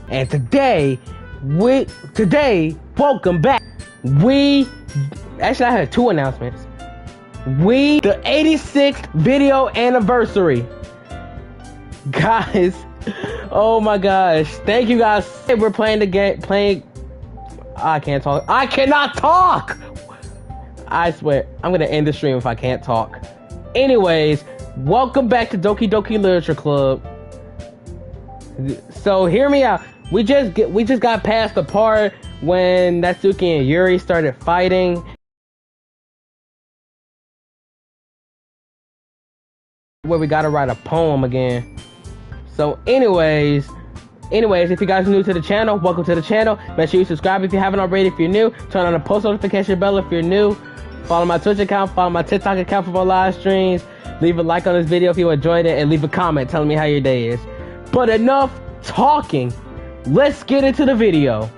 And today, welcome back. Actually, I had two announcements. The 86th video anniversary. Guys, oh my gosh. Thank you guys. We're playing the game, I can't talk. I cannot talk! I swear, I'm gonna end the stream if I can't talk. Anyways, welcome back to Doki Literature Club. So hear me out. We just got past the part when Natsuki and Yuri started fighting. Where we gotta write a poem again. So anyways, if you guys are new to the channel, welcome to the channel. Make sure you subscribe if you haven't already. If you're new, turn on the post notification bell if you're new. Follow my Twitch account, follow my TikTok account for more live streams. Leave a like on this video if you enjoyed it, and leave a comment telling me how your day is. But enough talking. Let's get into the video.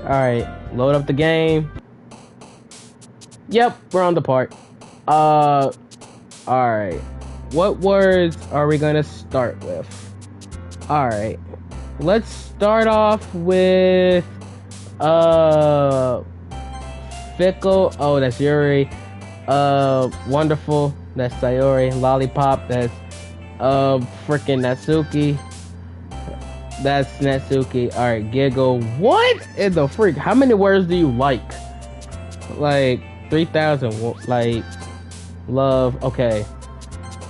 Alright, load up the game. Yep, we're on the part. Alright. What words are we gonna start with? Alright. Let's start off with fickle. Oh, that's Yuri. Wonderful. That's Sayori. Lollipop. That's freaking Natsuki. That's Natsuki. Alright, giggle. What in the freak? How many words do you like? Like 3,000. Like love. Okay.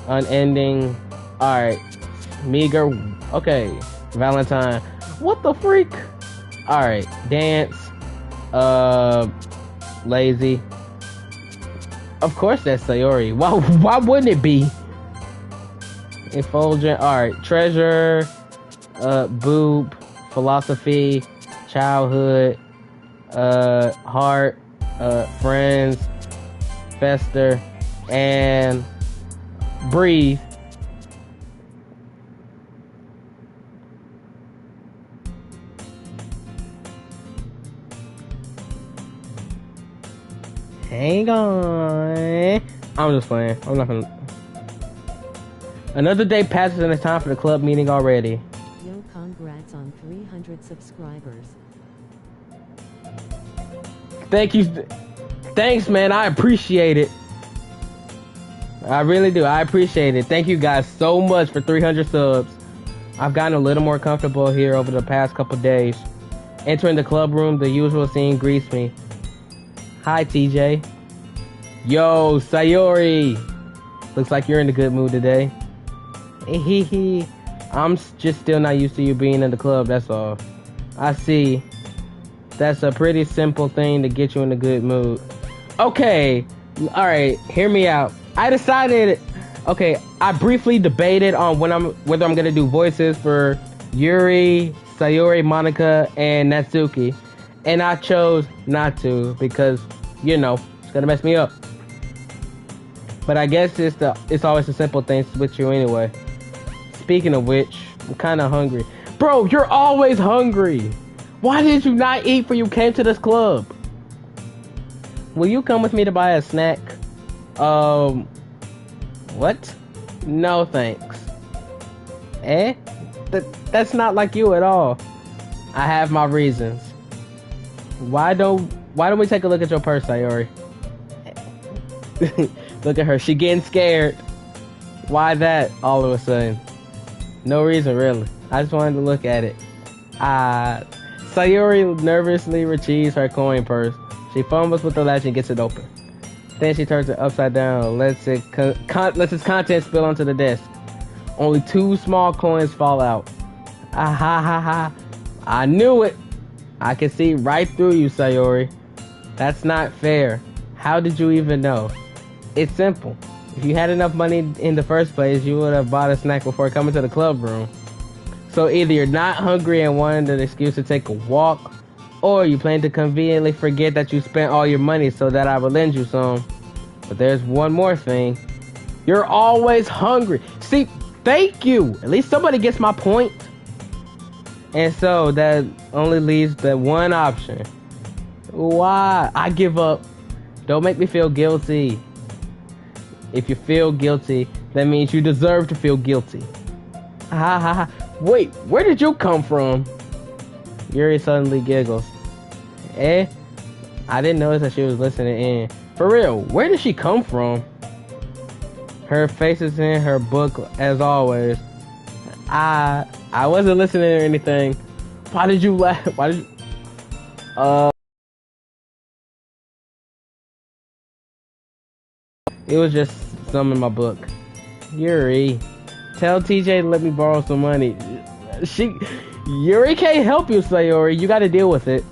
Unending. Alright. Meager. Okay. Valentine. What the freak? Alright. Dance. Lazy. Of course that's Sayori. Why wouldn't it be? Effulgent. Alright. Treasure. Boob. Philosophy. Childhood. Heart. Friends. Fester. And breathe. Hang on. I'm just playing. I'm not gonna. Another day passes and it's time for the club meeting already. Yo, congrats on 300 subscribers. Thank you. Thanks, man. I appreciate it. I really do. I appreciate it. Thank you guys so much for 300 subs. I've gotten a little more comfortable here over the past couple days. Entering the club room, the usual scene greets me. Hi, TJ. Yo, Sayori. Looks like you're in a good mood today. I'm just still not used to you being in the club, that's all. I see. That's a pretty simple thing to get you in a good mood. Okay. Alright, hear me out. I decided, okay, I briefly debated on whether I'm gonna do voices for Yuri, Sayori, Monica, and Natsuki. And I chose not to because, you know, it's gonna mess me up. But I guess it's always a simple thing with you anyway. Speaking of which, I'm kinda hungry. Bro, you're always hungry! Why did you not eat when you came to this club? Will you come with me to buy a snack? What? No thanks. Eh? That's not like you at all. I have my reasons. Why don't we take a look at your purse, Sayori? Look at her, she getting scared. Why that all of a sudden? No reason really. I just wanted to look at it. Sayori nervously retrieves her coin purse. She fumbles with the latch and gets it open. Then she turns it upside down, lets its contents spill onto the desk. Only 2 small coins fall out. Ah ha ha ha. I knew it. I can see right through you, Sayori. That's not fair. How did you even know? It's simple. If you had enough money in the first place, you would have bought a snack before coming to the club room. So either you're not hungry and wanted an excuse to take a walk, or you plan to conveniently forget that you spent all your money so that I will lend you some. But there's one more thing. You're always hungry. See, thank you. At least somebody gets my point. And so that only leaves the one option. Why? I give up. Don't make me feel guilty. If you feel guilty, that means you deserve to feel guilty. Ha ha ha. Wait, where did you come from? Yuri suddenly giggles. Eh? I didn't notice that she was listening in. For real, where did she come from? Her face is in her book as always. I wasn't listening or anything. Why did you laugh? Why did you... It was just some in my book. Yuri, tell TJ to let me borrow some money. Yuri can't help you, Sayori. You gotta deal with it.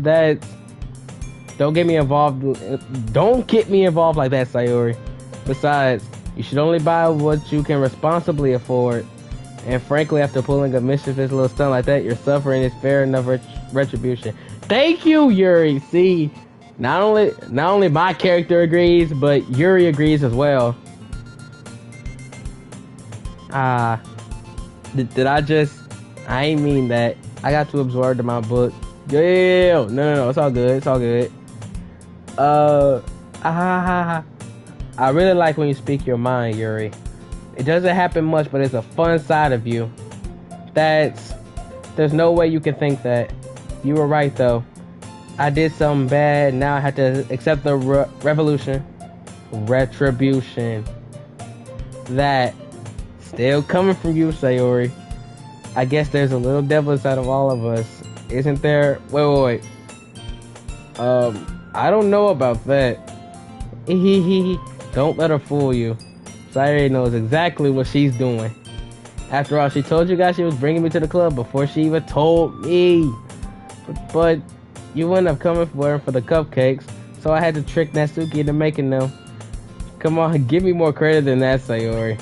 Don't get me involved. Don't get me involved like that, Sayori. Besides, you should only buy what you can responsibly afford. And frankly, after pulling a mischievous little stunt like that, your suffering is fair enough retribution. Thank you, Yuri. See, not only my character agrees, but Yuri agrees as well. Did I just... I ain't mean that. I got too absorbed in my book. Yeah, no, it's all good. It's all good. I really like when you speak your mind, Yuri. It doesn't happen much, but it's a fun side of you. There's no way you can think that. You were right, though. I did something bad, now I have to accept the retribution. That still coming from you, Sayori. I guess there's a little devil inside of all of us. Isn't there? Wait. I don't know about that. Don't let her fool you. Sayori knows exactly what she's doing. After all, she told you guys she was bringing me to the club before she even told me. But you wouldn't have come for the cupcakes, so I had to trick Natsuki into making them. Come on, give me more credit than that, Sayori.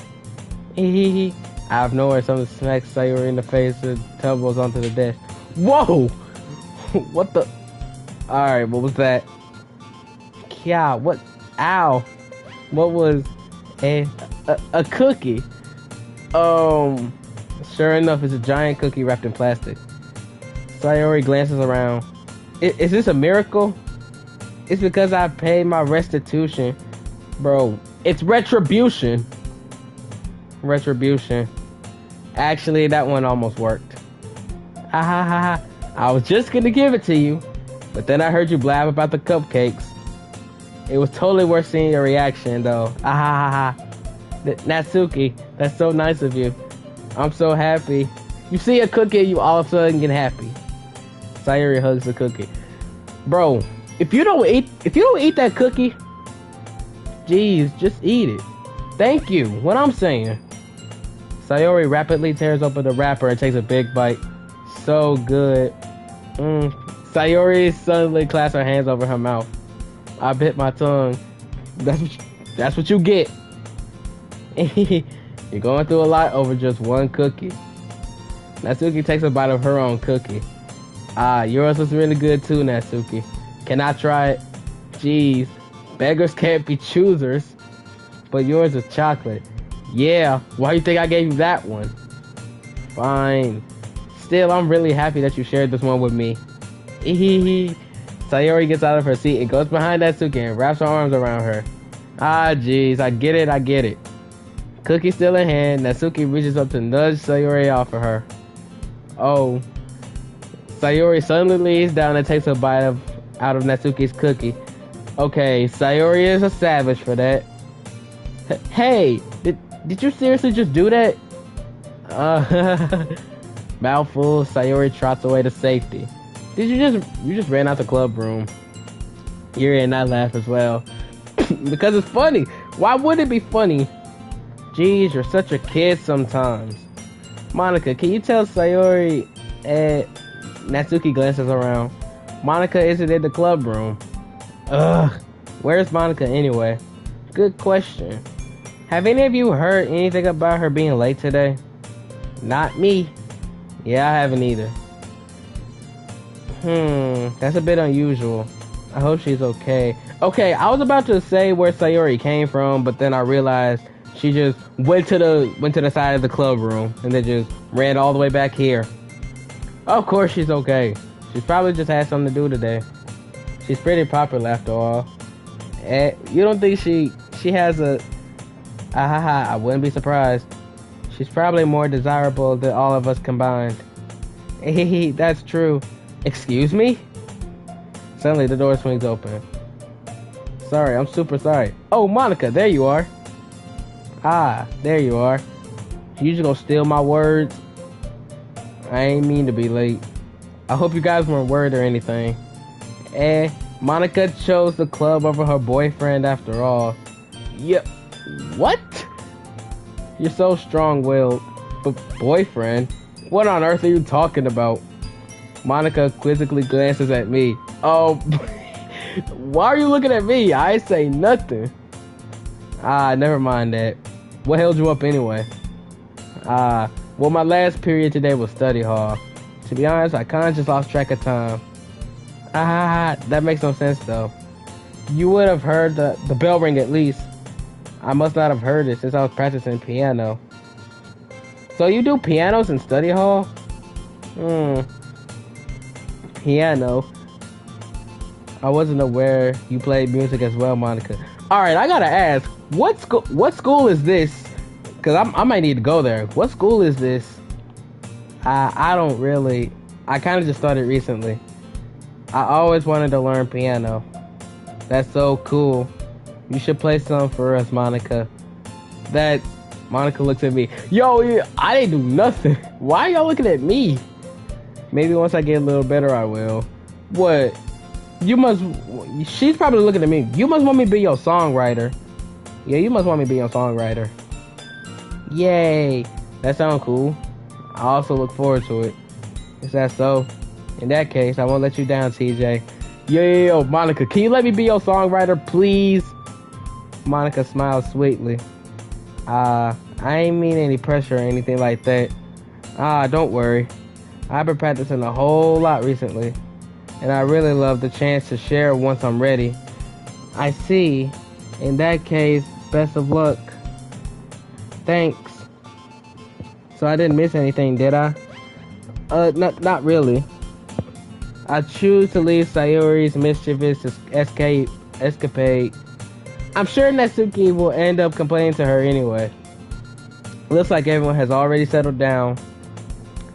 Out of nowhere, someone smacks Sayori in the face and tumbles onto the desk. Whoa! What the? Alright, what was that? Yeah, what? Ow! What was a cookie? Sure enough, it's a giant cookie wrapped in plastic. Sayori glances around. Is this a miracle? It's because I paid my restitution. Bro, it's retribution. Retribution. Actually, that one almost worked. Ha ha ha ha. I was just gonna give it to you, but then I heard you blab about the cupcakes. It was totally worth seeing your reaction, though. Ah ha ha ha. Natsuki, that's so nice of you. I'm so happy. You see a cookie, you all of a sudden get happy. Sayori hugs the cookie. Bro, if you don't eat that cookie, jeez, just eat it. Thank you. What I'm saying. Sayori rapidly tears open the wrapper and takes a big bite. So good. Sayori suddenly clasps her hands over her mouth. I bit my tongue. That's what you get. You're going through a lot over just one cookie. Natsuki takes a bite of her own cookie. Yours was really good too, Natsuki. Can I try it? Jeez, beggars can't be choosers. But yours is chocolate. Yeah, why do you think I gave you that one? Fine. Still, I'm really happy that you shared this one with me. Sayori gets out of her seat and goes behind Natsuki and wraps her arms around her. Jeez, I get it. Cookie still in hand, Natsuki reaches up to nudge Sayori off of her. Oh. Sayori suddenly leans down and takes a bite out of Natsuki's cookie. Okay, Sayori is a savage for that. Hey, did you seriously just do that? Mouthful, Sayori trots away to safety. You just ran out the club room. Yuri and I laugh as well. Because it's funny. Why would it be funny? Jeez, you're such a kid sometimes. Monica, can you tell Sayori Natsuki glances around. Monica isn't in the club room. Ugh. Where's Monica anyway? Good question. Have any of you heard anything about her being late today? Not me. Yeah, I haven't either. That's a bit unusual. I hope she's okay. Okay, I was about to say where Sayori came from, but then I realized she just went to the side of the club room and then just ran all the way back here. Of course she's okay. She's probably just had something to do today. She's pretty popular after all. You don't think she has a... I wouldn't be surprised. She's probably more desirable than all of us combined. Hey, that's true. Excuse me? Suddenly, the door swings open. Sorry, I'm super sorry. Oh, Monica, there you are. Ah, there you are. You just gonna steal my words? I ain't mean to be late. I hope you guys weren't worried or anything. Monica chose the club over her boyfriend after all. Yep. What? You're so strong-willed. But boyfriend? What on earth are you talking about? Monica quizzically glances at me. Oh, why are you looking at me? I say nothing. Ah, never mind that. What held you up anyway? Well, my last period today was study hall. To be honest, I kinda just lost track of time. That makes no sense though. You would have heard the bell ring at least. I must not have heard it since I was practicing piano. So you do pianos in study hall? Piano. I wasn't aware you played music as well, Monica. Alright, I gotta ask, what school is this? Cause I might need to go there. What school is this? I don't really. I kind of just started recently. I always wanted to learn piano. That's so cool. You should play some for us, Monica. Monica looks at me. Yo, I didn't do nothing. Why are y'all looking at me? Maybe once I get a little better, I will. What? She's probably looking at me. You must want me to be your songwriter. Yeah, you must want me to be your songwriter. Yay. That sounds cool. I also look forward to it. Is that so? In that case, I won't let you down, TJ. Yo, Monica, can you let me be your songwriter, please? Monica smiles sweetly. I ain't mean any pressure or anything like that. Don't worry. I've been practicing a whole lot recently, and I really love the chance to share once I'm ready. I see. In that case, best of luck. Thanks. So I didn't miss anything, did I? Not really. I choose to leave Sayori's mischievous escapade. I'm sure Natsuki will end up complaining to her anyway. Looks like everyone has already settled down.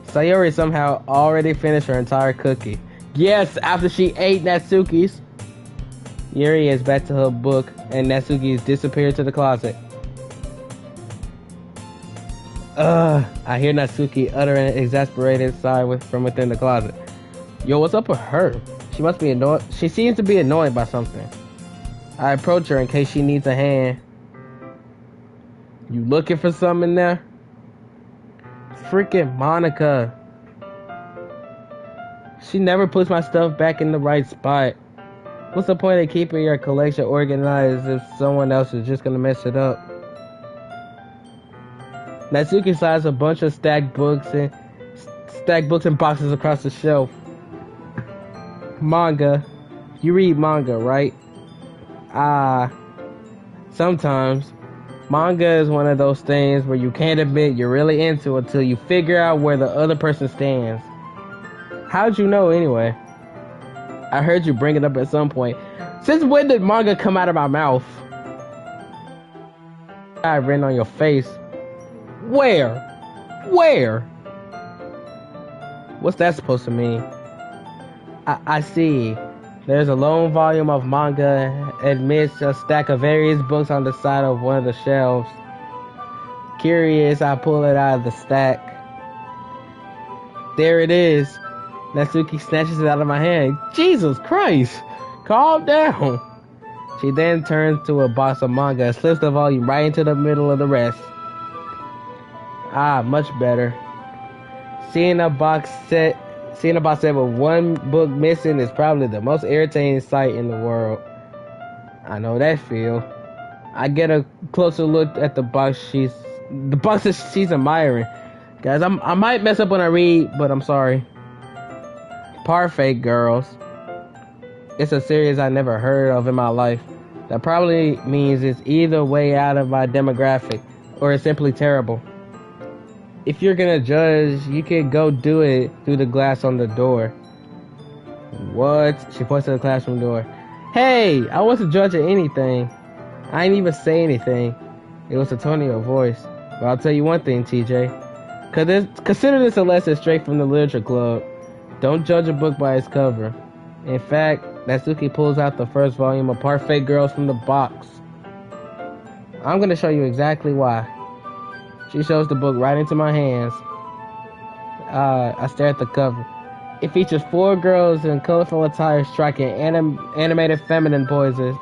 Sayori somehow already finished her entire cookie. Yes, after she ate Natsuki's. Yuri is back to her book, and Natsuki's disappeared to the closet. I hear Natsuki utter an exasperated sigh from within the closet. Yo, what's up with her? She must be annoyed. She seems to be annoyed by something. I approach her in case she needs a hand. You looking for something in there? Freaking Monica. She never puts my stuff back in the right spot. What's the point of keeping your collection organized if someone else is just gonna mess it up? Natsuki slides a bunch of stacked books and boxes across the shelf. Manga. You read manga, right? Sometimes. Manga is one of those things where you can't admit you're really into it until you figure out where the other person stands. How'd you know anyway? I heard you bring it up at some point. Since when did manga come out of my mouth? I've written on your face. Where? What's that supposed to mean? I see. There's a lone volume of manga amidst a stack of various books on the side of one of the shelves. Curious, I pull it out of the stack. There it is. Natsuki snatches it out of my hand. Jesus Christ! Calm down. She then turns to a box of manga and slips the volume right into the middle of the rest. Much better. Seeing a box set with one book missing is probably the most irritating sight in the world. I know that feel. I get a closer look at the box that she's admiring. Guys, I might mess up when I read, but I'm sorry. Parfait Girls. It's a series I never heard of in my life. That probably means it's either way out of my demographic, or it's simply terrible. If you're gonna judge, you can go do it through the glass on the door. What? She points to the classroom door. Hey, I wasn't judging anything. I didn't even say anything. It was a tone of your voice. But I'll tell you one thing, TJ. Consider this a lesson straight from the literature club. Don't judge a book by its cover. In fact, Natsuki pulls out the first volume of Parfait Girls from the box. I'm gonna show you exactly why. She shows the book right into my hands. I stare at the cover. It features 4 girls in colorful attire striking animated feminine poses.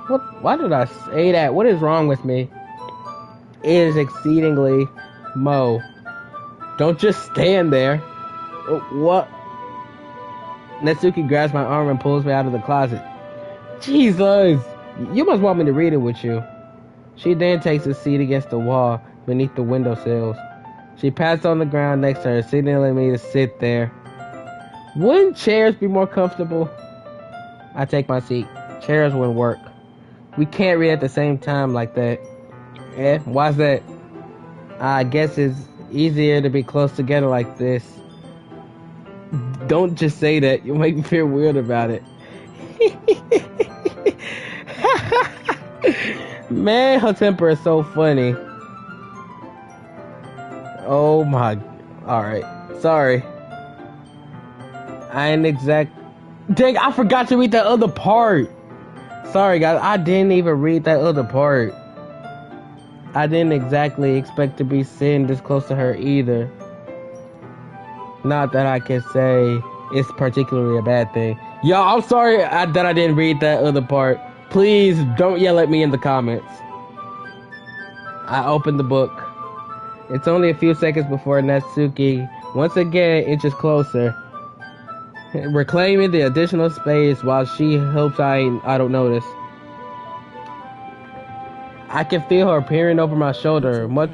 What? Why did I say that? What is wrong with me? It is exceedingly Mo. Don't just stand there. What? Natsuki grabs my arm and pulls me out of the closet. Jesus! You must want me to read it with you. She then takes a seat against the wall beneath the windowsills. She pats on the ground next to her, signaling me to sit there. Wouldn't chairs be more comfortable? I take my seat. Chairs wouldn't work. We can't read at the same time like that. Eh? Why's that? I guess it's easier to be close together like this. Don't just say that. You'll make me feel weird about it. Man, her temper is so funny. Oh my... Alright. Sorry. I ain't exact... Dang, I forgot to read that other part. Sorry, guys. I didn't even read that other part. I didn't exactly expect to be sitting this close to her either. Not that I can say it's particularly a bad thing. Y'all, I'm sorry that I didn't read that other part. Please don't yell at me in the comments. I opened the book. It's only a few seconds before Natsuki once again inches closer, reclaiming the additional space while she hopes I don't notice. I can feel her peering over my shoulder. Much.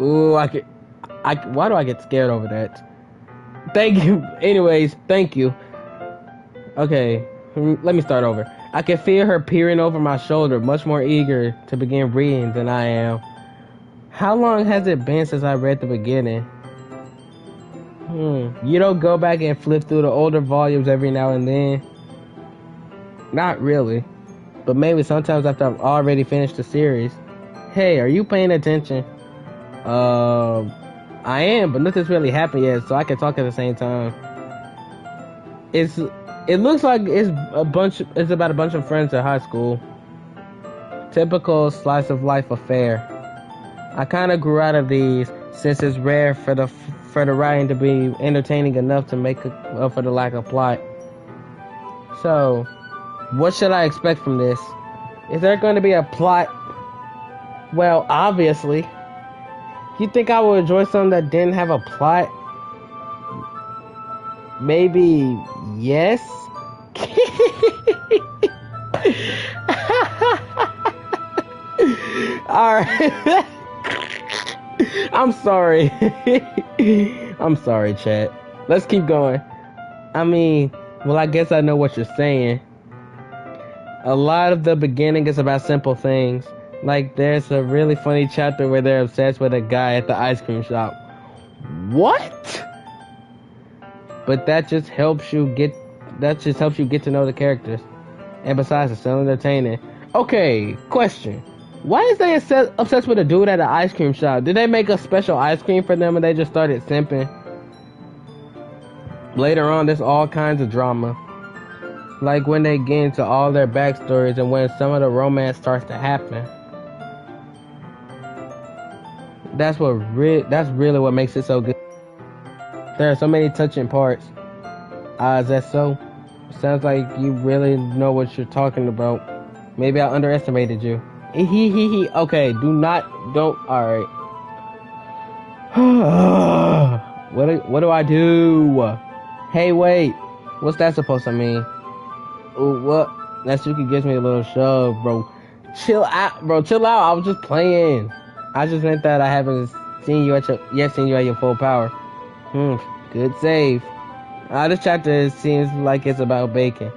Ooh, why do I get scared over that? Thank you. Anyways, thank you. Okay, let me start over. I can feel her peering over my shoulder, much more eager to begin reading than I am. How long has it been since I read the beginning? You don't go back and flip through the older volumes every now and then? Not really. But maybe sometimes after I've already finished the series. Hey, are you paying attention? I am, but nothing's really happened yet, so I can talk at the same time. It looks like it's about a bunch of friends at high school. Typical slice of life affair. I kind of grew out of these since it's rare for the writing to be entertaining enough to make up for the lack of plot. So, what should I expect from this? Is there going to be a plot? Well, obviously. You think I would enjoy something that didn't have a plot? Maybe yes? Alright. I'm sorry. I'm sorry, chat. Let's keep going. I mean, well, I guess I know what you're saying. A lot of the beginning is about simple things. Like, there's a really funny chapter where they're obsessed with a guy at the ice cream shop. What? But that just helps you get to know the characters. And besides, it's still entertaining. Okay, question. Why is they obsessed with a dude at an ice cream shop? Did they make a special ice cream for them and they just started simping? Later on, there's all kinds of drama. Like when they get into all their backstories and when some of the romance starts to happen. That's really what makes it so good. There are so many touching parts. Is that so? Sounds like you really know what you're talking about. Maybe I underestimated you. Okay, don't. Alright. What do I do? Hey, wait. What's that supposed to mean? Ooh, what? Natsuki gives me a little shove, bro. Chill out, bro. Chill out. I was just playing. I just meant that I haven't seen you at your full power. Good save. This chapter seems like it's about bacon.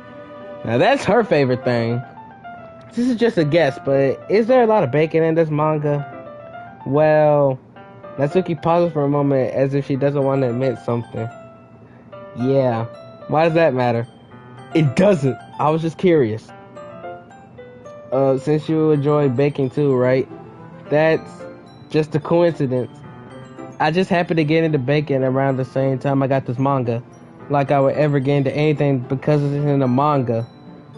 Now that's her favorite thing. This is just a guess, but is there a lot of bacon in this manga? Well, Natsuki pauses for a moment as if she doesn't want to admit something. Yeah. Why does that matter? It doesn't. I was just curious. Since you enjoy baking too, right? That's just a coincidence. I just happened to get into baking around the same time I got this manga. Like I would ever get into anything because it's in a manga.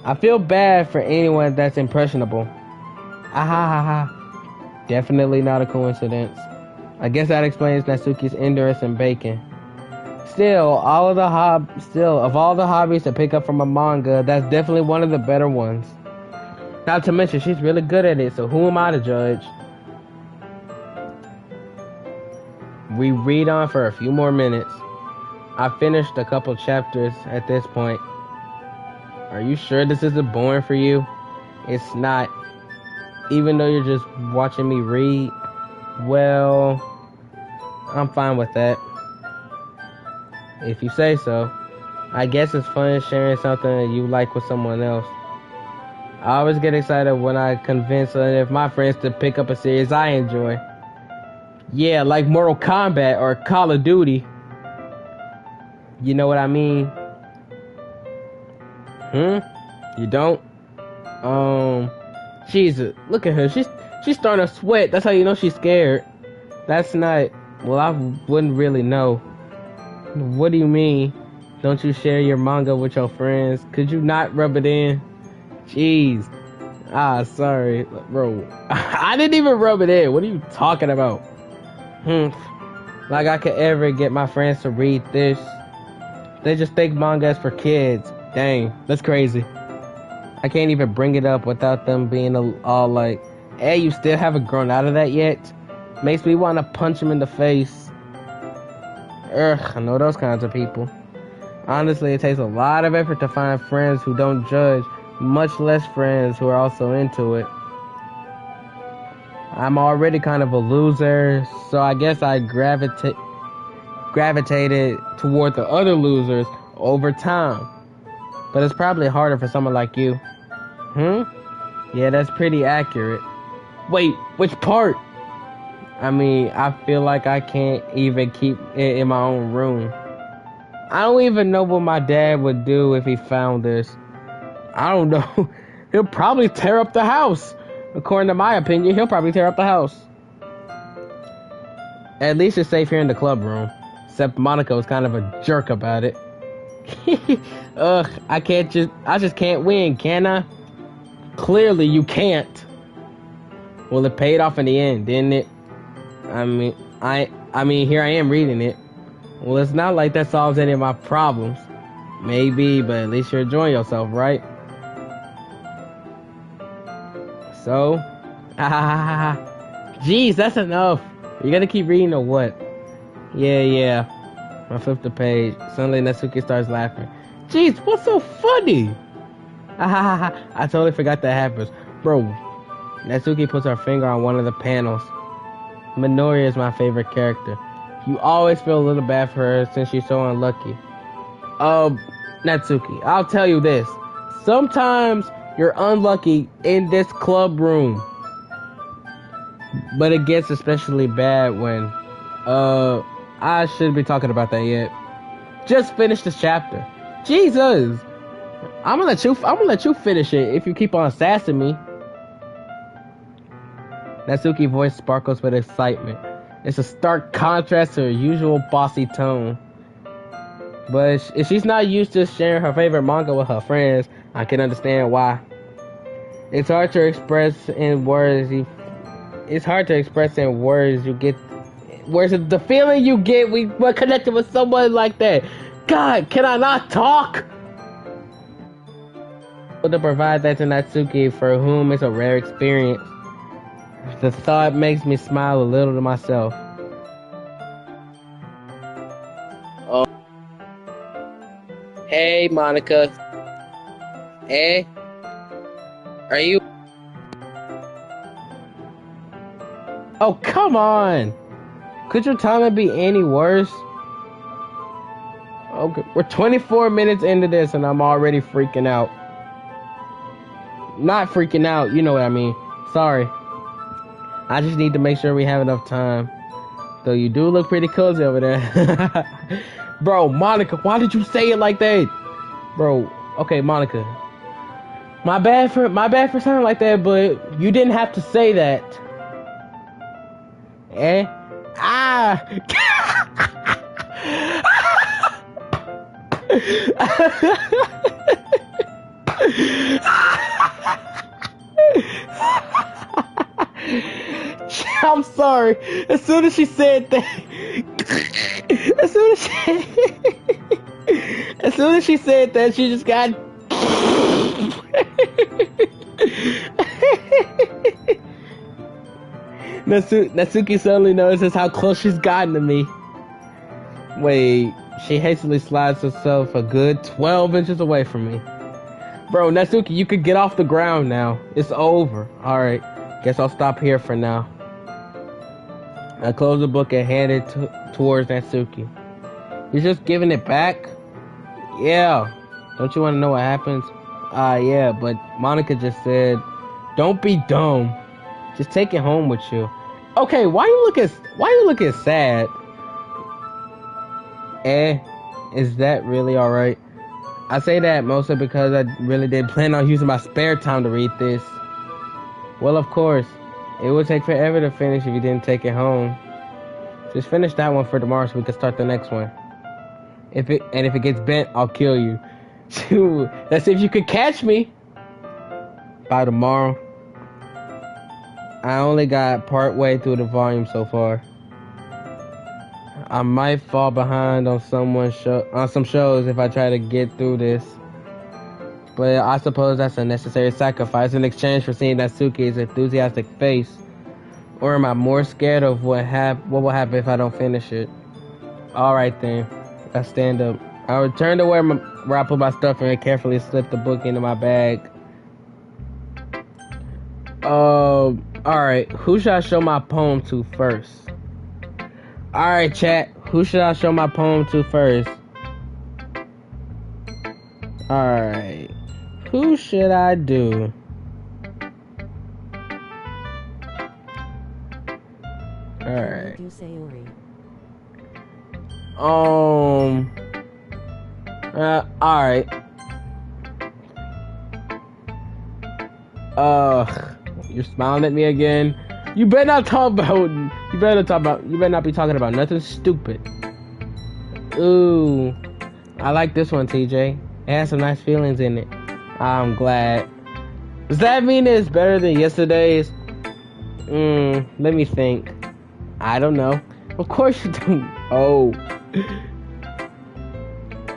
I feel bad for anyone that's impressionable. Ah ha ha ha. Definitely not a coincidence. I guess that explains Natsuki's interest in baking. Still, of all the hobbies to pick up from a manga, that's definitely one of the better ones. Not to mention, she's really good at it, so who am I to judge? We read on for a few more minutes. I finished a couple chapters at this point. Are you sure this isn't boring for you? It's not. Even though you're just watching me read, well, I'm fine with that. If you say so. I guess it's fun sharing something you like with someone else. I always get excited when I convince one of my friends to pick up a series I enjoy. Yeah, like Mortal Kombat or Call of Duty. You know what I mean? You don't? Jesus, look at her. She's starting to sweat. That's how you know she's scared. That's not... Well, I wouldn't really know. What do you mean? Don't you share your manga with your friends? Could you not rub it in? Jeez. Sorry. Bro, I didn't even rub it in. What are you talking about? Like I could ever get my friends to read this. They just think manga is for kids. Dang, that's crazy. I can't even bring it up without them being all like, hey, you still haven't grown out of that yet? Makes me want to punch them in the face. Ugh, I know those kinds of people. Honestly, it takes a lot of effort to find friends who don't judge, much less friends who are also into it. I'm already kind of a loser, so I guess I gravitated toward the other losers over time. But it's probably harder for someone like you. Yeah, that's pretty accurate. Wait, which part? I mean, I feel like I can't even keep it in my own room. I don't even know what my dad would do if he found this. I don't know. He'll probably tear up the house. According to my opinion, he'll probably tear up the house. At least it's safe here in the club room. Except Monica was kind of a jerk about it. Ugh, I just can't win, can I? Clearly you can't. Well, it paid off in the end, didn't it? I mean, here I am reading it. Well, it's not like that solves any of my problems. Maybe, but at least you're enjoying yourself, right? So, jeez, that's enough. You gotta keep reading or what? Yeah. I flipped the page. Suddenly Natsuki starts laughing. Jeez, what's so funny? I totally forgot that happens. Bro, Natsuki puts her finger on one of the panels. Minori is my favorite character. You always feel a little bad for her since she's so unlucky. Natsuki, I'll tell you this. Sometimes you're unlucky in this club room. But it gets especially bad when, I shouldn't be talking about that yet. Just finish this chapter. Jesus! I'm gonna let you finish it if you keep on sassing me. Natsuki's voice sparkles with excitement. It's a stark contrast to her usual bossy tone. But if she's not used to sharing her favorite manga with her friends, I can understand why. It's hard to express in words. You get. Where's the feeling you get when we're connected with someone like that? God, can I not talk? To provide that to Natsuki, for whom it's a rare experience. The thought makes me smile a little to myself. Oh. Hey, Monica. Hey? Are you... Oh, come on! Could your timing be any worse? Okay, we're 24 minutes into this and I'm already freaking out. Not freaking out, you know what I mean. Sorry. I just need to make sure we have enough time. Though you do look pretty cozy over there. Bro, Monica, why did you say it like that? Bro, okay, Monica. My bad for sounding like that, but you didn't have to say that. Ah! I'm sorry. As soon as she said that, as soon as she said that, she just got. Natsuki suddenly notices how close she's gotten to me. Wait, she hastily slides herself a good 12 inches away from me. Bro, Natsuki, you could get off the ground now. It's over. Alright, guess I'll stop here for now. I close the book and hand it towards Natsuki. You're just giving it back? Yeah. Don't you want to know what happens? Yeah, but Monica just said, don't be dumb. Just take it home with you. Okay, why you looking sad? Is that really alright? I say that mostly because I really did plan on using my spare time to read this. Well, of course, it would take forever to finish if you didn't take it home. Just finish that one for tomorrow so we can start the next one. If it gets bent, I'll kill you. Shoot, that's if you could catch me. By tomorrow. I only got part way through the volume so far. I might fall behind on some shows if I try to get through this. But I suppose that's a necessary sacrifice in exchange for seeing Natsuki's enthusiastic face. Or am I more scared of what will happen if I don't finish it? Alright then. I stand up. I return to where I put my stuff and carefully slip the book into my bag. Alright, who should I show my poem to first? Alright, chat, who should I show my poem to first? Alright, who should I do? Alright. Alright. You're smiling at me again. You better not be talking about nothing stupid. Ooh. I like this one, TJ. It has some nice feelings in it. I'm glad. Does that mean it's better than yesterday's? Let me think. I don't know. Of course you don't. Oh.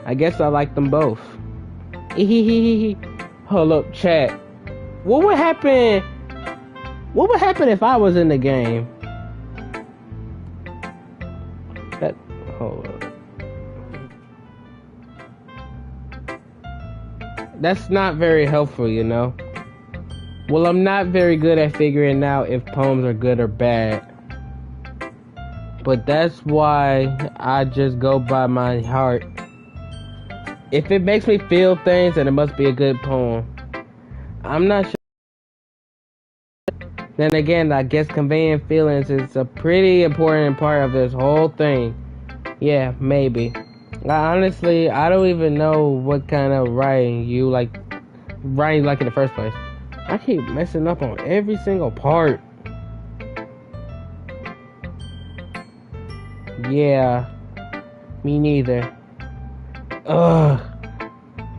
I guess I like them both. Hold up, chat. What would happen if I was in the game? Hold up. That's not very helpful, you know. Well, I'm not very good at figuring out if poems are good or bad. But that's why I just go by my heart. If it makes me feel things, then it must be a good poem. I'm not sure. Then again, I guess conveying feelings is a pretty important part of this whole thing. Yeah, maybe. Honestly, I don't even know what kind of writing you like in the first place. I keep messing up on every single part. Yeah, me neither. Ugh.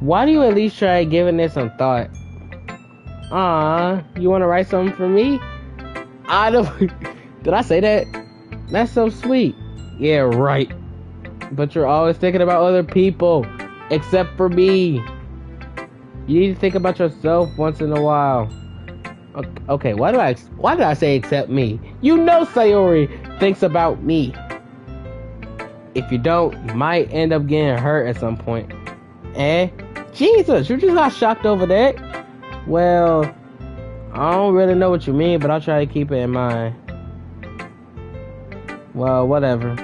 Why do you at least try giving this some thought? You wanna write something for me? I don't. Did I say that? That's so sweet. Yeah, right. But you're always thinking about other people, except for me. You need to think about yourself once in a while. Okay, why did I say except me? You know Sayori thinks about me. If you don't, you might end up getting hurt at some point. Jesus, you're just not shocked over that? Well, I don't really know what you mean, but I'll try to keep it in mind. Well, whatever.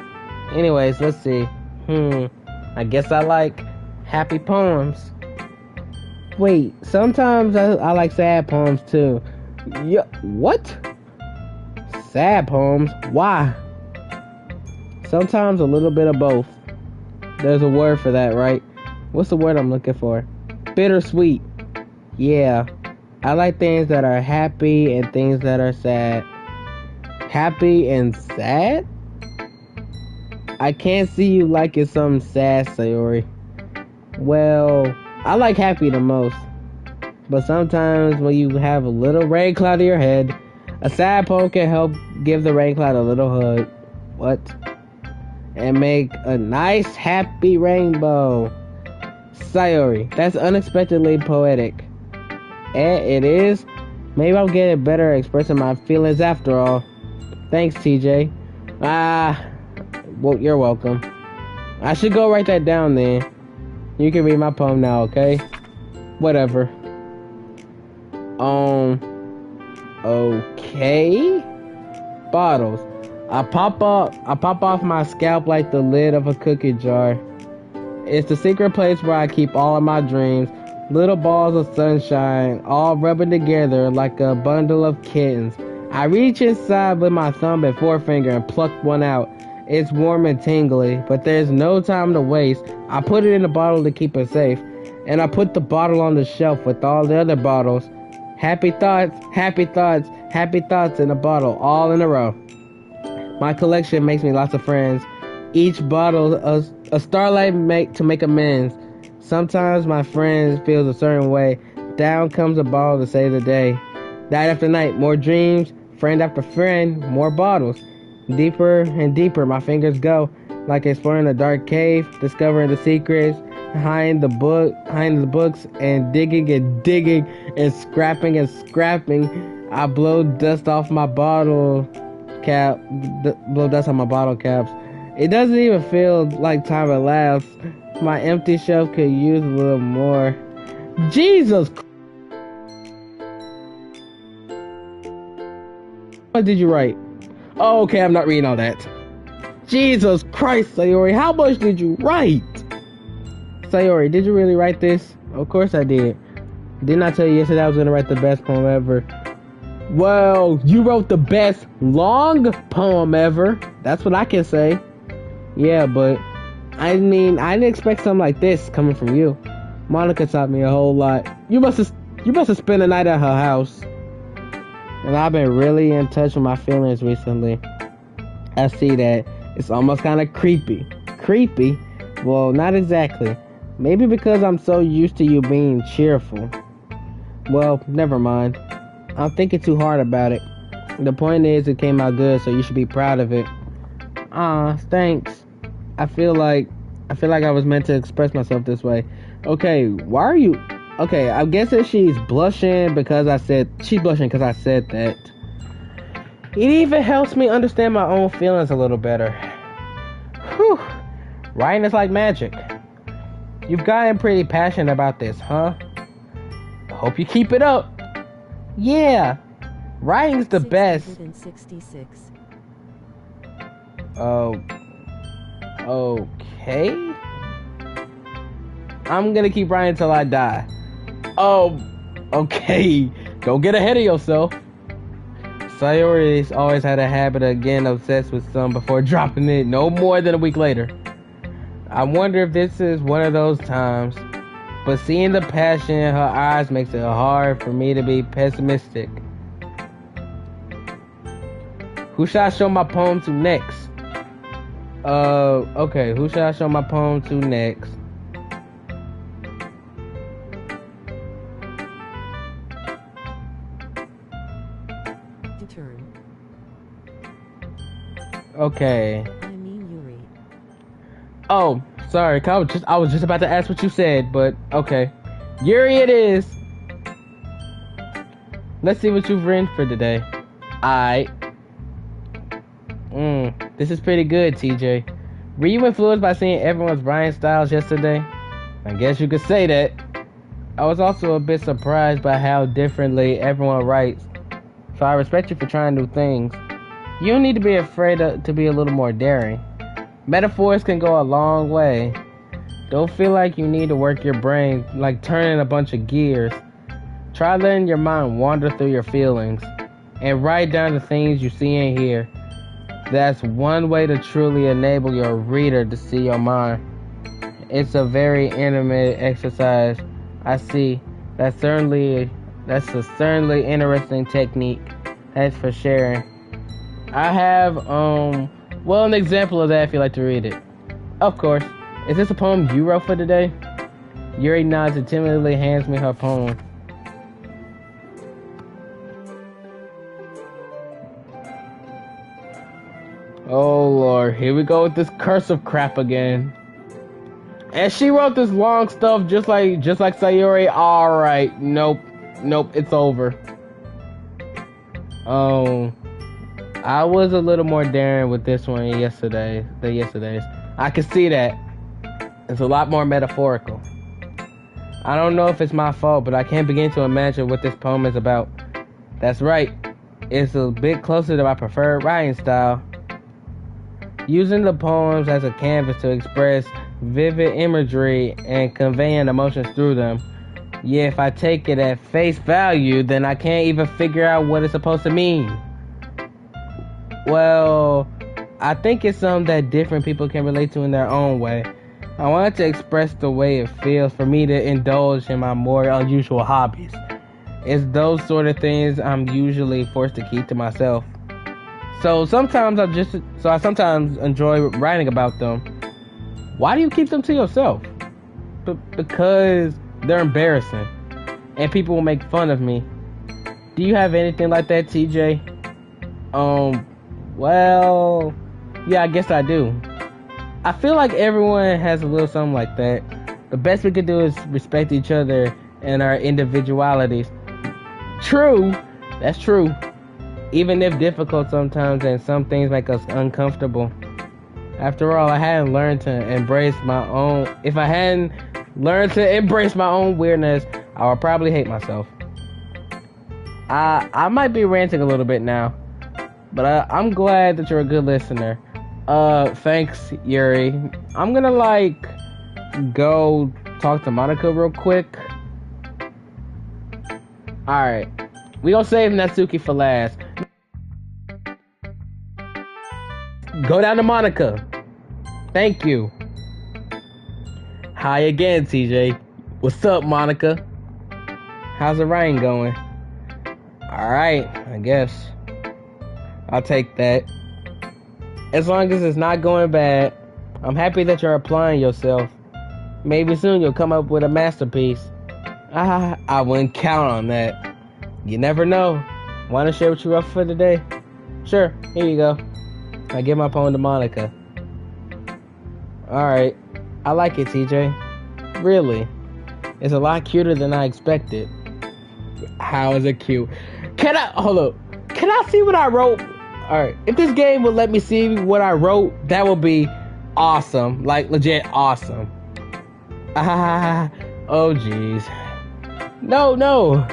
Anyways, let's see. I guess I like happy poems. Wait, sometimes I like sad poems too. Yeah, what? Sad poems? Why? Sometimes a little bit of both. There's a word for that, right? What's the word I'm looking for? Bittersweet. Yeah. I like things that are happy and things that are sad. Happy and sad? I can't see you liking something sad, Sayori. Well, I like happy the most. But sometimes when you have a little rain cloud in your head, a sad poem can help give the rain cloud a little hug. What? And make a nice happy rainbow. Sayori, that's unexpectedly poetic. And it is. Maybe I'm getting better at expressing my feelings after all. Thanks, TJ. Well, you're welcome. I should go write that down then. You can read my poem now, okay? Whatever. Okay. Bottles. I pop off my scalp like the lid of a cookie jar. It's the secret place where I keep all of my dreams. Little balls of sunshine, all rubbing together like a bundle of kittens. I reach inside with my thumb and forefinger and pluck one out. It's warm and tingly, but there's no time to waste. I put it in a bottle to keep it safe, and I put the bottle on the shelf with all the other bottles. Happy thoughts, happy thoughts, happy thoughts in a bottle, all in a row. My collection makes me lots of friends. Each bottle a starlight to make amends. Sometimes my friends feels a certain way. Down comes a bottle to save the day. Night after night, more dreams. Friend after friend, more bottles. Deeper and deeper my fingers go, like exploring a dark cave, discovering the secrets behind the books, and digging and scrapping. I blow dust off my bottle cap, blow dust on my bottle caps. It doesn't even feel like time elapsed. My empty shelf could use a little more. Jesus! What did you write? Oh, okay, I'm not reading all that. Jesus Christ, Sayori, how much did you write? Sayori, did you really write this? Of course I did. Didn't I tell you yesterday I was going to write the best poem ever? Well, you wrote the best long poem ever. That's what I can say. Yeah, but I mean, I didn't expect something like this coming from you. Monica taught me a whole lot. You must have spent a night at her house. And I've been really in touch with my feelings recently. I see that. It's almost kind of creepy. Creepy? Well, not exactly. Maybe because I'm so used to you being cheerful. Well, never mind. I'm thinking too hard about it. The point is, it came out good, so you should be proud of it. Thanks. I feel like I was meant to express myself this way. Okay, why are you... Okay, I'm guessing she's blushing because I said that. It even helps me understand my own feelings a little better. Whew. Writing is like magic. You've gotten pretty passionate about this, huh? Hope you keep it up. Yeah, writing's the best. 666. Okay. I'm gonna keep writing till I die. Oh, okay. Don't get ahead of yourself. Sayori's always had a habit of getting obsessed with something before dropping it no more than a week later. I wonder if this is one of those times. But seeing the passion in her eyes makes it hard for me to be pessimistic. Who should I show my poem to next? Okay, who should I show my poem to next? Turn. Okay. I mean Yuri. Oh, sorry, I was just about to ask what you said, but okay. Yuri it is. Let's see what you've written for today. This is pretty good, TJ. Were you influenced by seeing everyone's writing styles yesterday? I guess you could say that. I was also a bit surprised by how differently everyone writes. So I respect you for trying new things. You don't need to be afraid to be a little more daring. Metaphors can go a long way. Don't feel like you need to work your brain like turning a bunch of gears. Try letting your mind wander through your feelings and write down the things you see and hear. That's one way to truly enable your reader to see your mind. It's a very intimate exercise. I see. That's a certainly interesting technique. Thanks for sharing. I have Well, an example of that if you like to read it. Of course. Is this a poem you wrote for today? Yuri nods and timidly hands me her poem. Oh Lord, here we go with this cursive crap again. And she wrote this long stuff just like Sayuri. Alright, nope, it's over. I was a little more daring with this one than yesterday's. I can see that. It's a lot more metaphorical. I don't know if it's my fault, but I can't begin to imagine what this poem is about. That's right. It's a bit closer to my preferred writing style. Using the poems as a canvas to express vivid imagery and conveying emotions through them. Yeah, if I take it at face value, then I can't even figure out what it's supposed to mean. Well, I think it's something that different people can relate to in their own way. I wanted to express the way it feels for me to indulge in my more unusual hobbies. It's those sort of things I'm usually forced to keep to myself. So sometimes I sometimes enjoy writing about them. Why do you keep them to yourself? Because they're embarrassing, and people will make fun of me. Do you have anything like that, TJ? Well, yeah, I guess I do. I feel like everyone has a little something like that. The best we can do is respect each other and our individualities. True, that's true. Even if difficult sometimes, and some things make us uncomfortable. After all, I hadn't learned to embrace my own. If I hadn't learned to embrace my own weirdness, I would probably hate myself. I might be ranting a little bit now, but I'm glad that you're a good listener. Thanks, Yuri. I'm gonna go talk to Monica real quick. Alright. We gonna save Natsuki for last. Go down to Monica. Thank you. Hi again, TJ. What's up, Monica? How's the writing going? Alright, I guess. I'll take that. As long as it's not going bad, I'm happy that you're applying yourself. Maybe soon you'll come up with a masterpiece. I wouldn't count on that. You never know. Want to share what you wrote for today? Sure, here you go. I give my poem to Monica. Alright, I like it, TJ. Really. It's a lot cuter than I expected. How is it cute? Can I see what I wrote? Alright, if this game would let me see what I wrote, that would be awesome. Like, legit awesome. Oh jeez. No.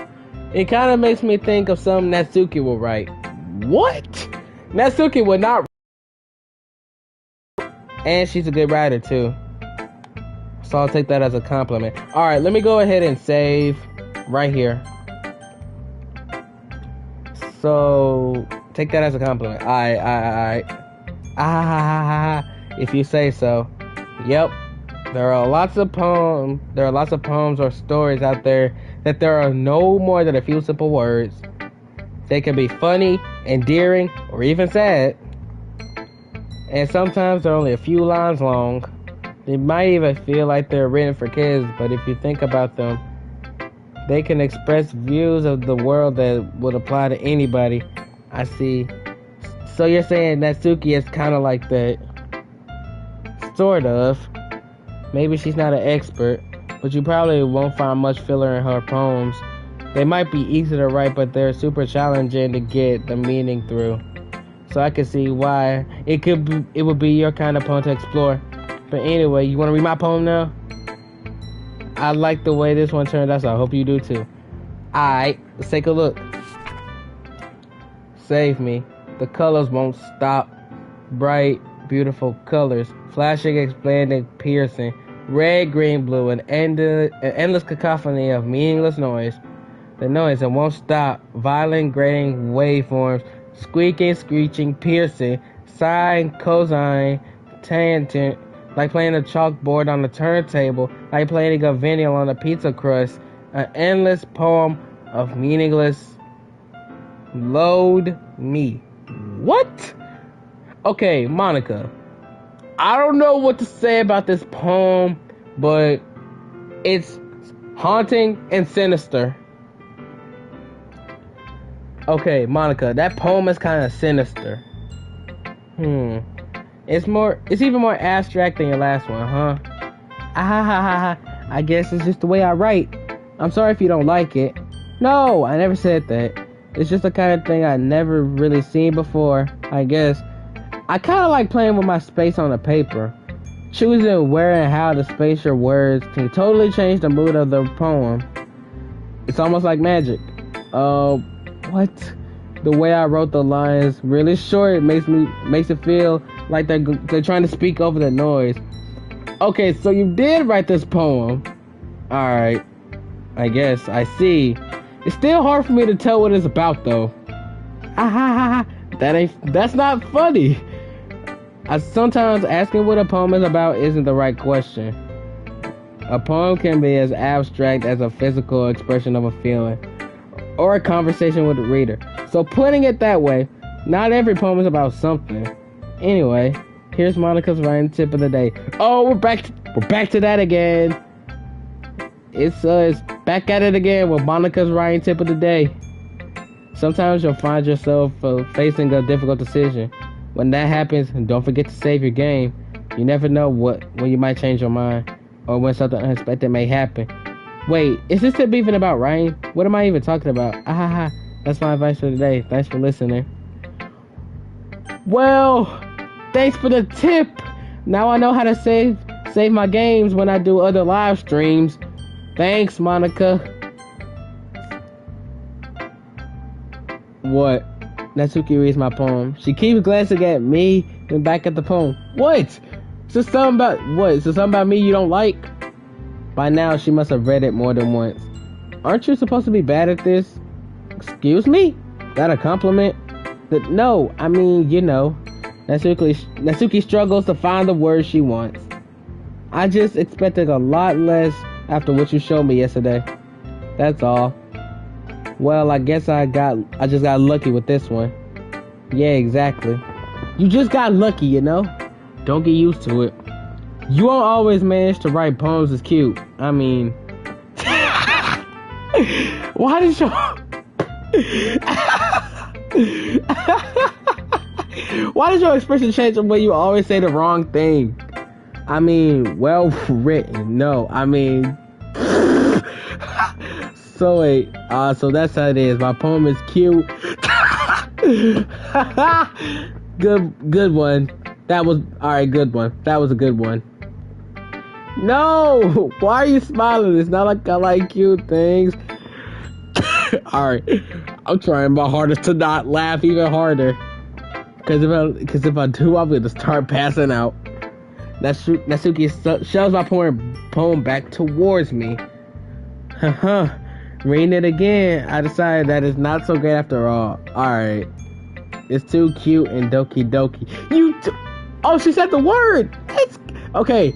It kind of makes me think of something Natsuki will write. What? Natsuki would not. And she's a good writer too. So I'll take that as a compliment. Alright, let me go ahead and save right here. So take that as a compliment. Alright. If you say so. Yep. There are lots of poems or stories out there that there are no more than a few simple words. They can be funny, endearing, or even sad. And sometimes they're only a few lines long. They might even feel like they're written for kids, but if you think about them, they can express views of the world that would apply to anybody. I see. So you're saying Natsuki is kind of like that? Sort of. Maybe she's not an expert, but you probably won't find much filler in her poems. They might be easy to write, but they're super challenging to get the meaning through. So I can see why it would be your kind of poem to explore. But anyway, you want to read my poem now? I like the way this one turned out, so I hope you do too. Alright, let's take a look. Save me. The colors won't stop. Bright, beautiful colors. Flashing, expanding, piercing. Red, green, blue, an endless cacophony of meaningless noise. The noise that won't stop. Violent, grating waveforms. Squeaking, screeching, piercing. Sine, cosine, tangent. Like playing a chalkboard on the turntable. Like playing a vinyl on a pizza crust. An endless poem of meaningless. Load me. What? Okay, Monica. I don't know what to say about this poem, but it's haunting and sinister. Okay, Monica, that poem is kind of sinister. It's even more abstract than your last one, huh? I guess it's just the way I write. I'm sorry if you don't like it. No, I never said that. It's just the kind of thing I never really seen before, I guess. I kind of like playing with my space on the paper. Choosing where and how to space your words can totally change the mood of the poem. It's almost like magic. What? The way I wrote the lines really short makes it feel like they're trying to speak over the noise. Okay, so you did write this poem. Alright. I guess. I see. It's still hard for me to tell what it's about though. That's not funny. Sometimes asking what a poem is about isn't the right question. A poem can be as abstract as a physical expression of a feeling or a conversation with the reader. So putting it that way, not every poem is about something. Anyway, here's Monica's writing tip of the day. Oh, we're back to that again. It's back at it again with Monica's writing tip of the day. Sometimes you'll find yourself facing a difficult decision. When that happens, don't forget to save your game. You never know when you might change your mind or when something unexpected may happen. Wait, is this tip even about writing? What am I even talking about? That's my advice for today. Thanks for listening. Well, thanks for the tip. Now I know how to save my games when I do other live streams. Thanks, Monica. What? Natsuki reads my poem. She keeps glancing at me, then back at the poem. What? Is this something about me you don't like? By now, she must have read it more than once. Aren't you supposed to be bad at this? Excuse me? That a compliment? No, I mean, you know. Natsuki struggles to find the words she wants. I just expected a lot less after what you showed me yesterday. That's all. Well, I guess I just got lucky with this one. Yeah, exactly. You just got lucky, you know? Don't get used to it. You won't always manage to write poems as cute. I mean... Why did you... Why does your expression change when you always say the wrong thing? I mean, well written. No, I mean... So wait, so that's how it is. My poem is cute. Good one. That was alright. Good one. That was a good one. No, why are you smiling? It's not like I like cute things. Alright, I'm trying my hardest to not laugh even harder. Cause if I do, I'm gonna start passing out. Natsuki shoves my poem back towards me. Reading it again, I decided that it's not so great after all. Alright. It's too cute and Doki Doki. Oh, she said the word! Okay.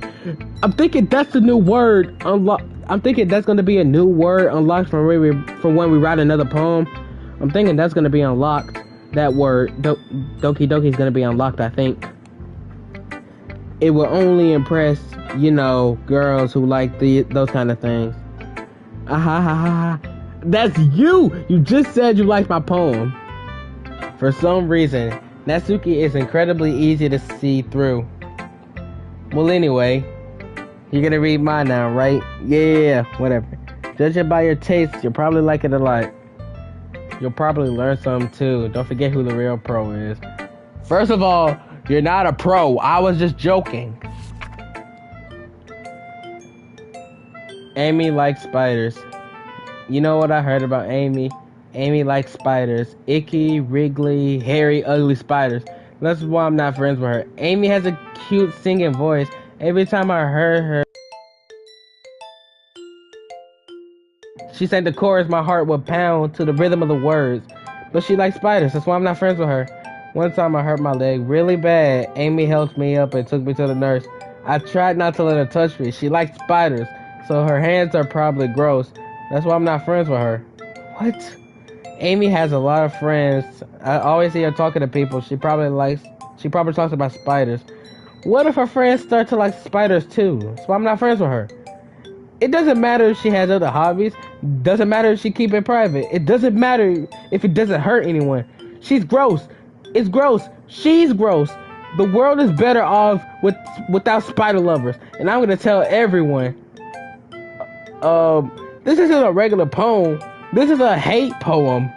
I'm thinking that's the new word unlock. I'm thinking that's gonna be a new word unlocked from when we write another poem. I'm thinking that's gonna be unlocked. That word, Doki Doki, is gonna be unlocked, I think. It will only impress, girls who like those kind of things. That's you! You just said you liked my poem. For some reason, Natsuki is incredibly easy to see through. Well, anyway, you're gonna read mine now, right? Yeah, whatever. Judging by your taste, you'll probably like it a lot. You'll probably learn something too. Don't forget who the real pro is. First of all, you're not a pro. I was just joking. Amy likes spiders. You know what I heard about Amy? Amy likes spiders. Icky, wriggly, hairy, ugly spiders. That's why I'm not friends with her. Amy has a cute singing voice. Every time I heard her, she sang the chorus, my heart would pound to the rhythm of the words. But she likes spiders. That's why I'm not friends with her. One time I hurt my leg really bad. Amy helped me up and took me to the nurse. I tried not to let her touch me. She likes spiders, so her hands are probably gross. That's why I'm not friends with her. What? Amy has a lot of friends. I always see her talking to people. She probably likes She probably talks about spiders. What if her friends start to like spiders too? So I'm not friends with her. It doesn't matter if she has other hobbies. Doesn't matter if she keep it private. It doesn't matter if it doesn't hurt anyone. She's gross. It's gross. She's gross. The world is better off without spider lovers. And I'm gonna tell everyone. This isn't a regular poem. This is a hate poem.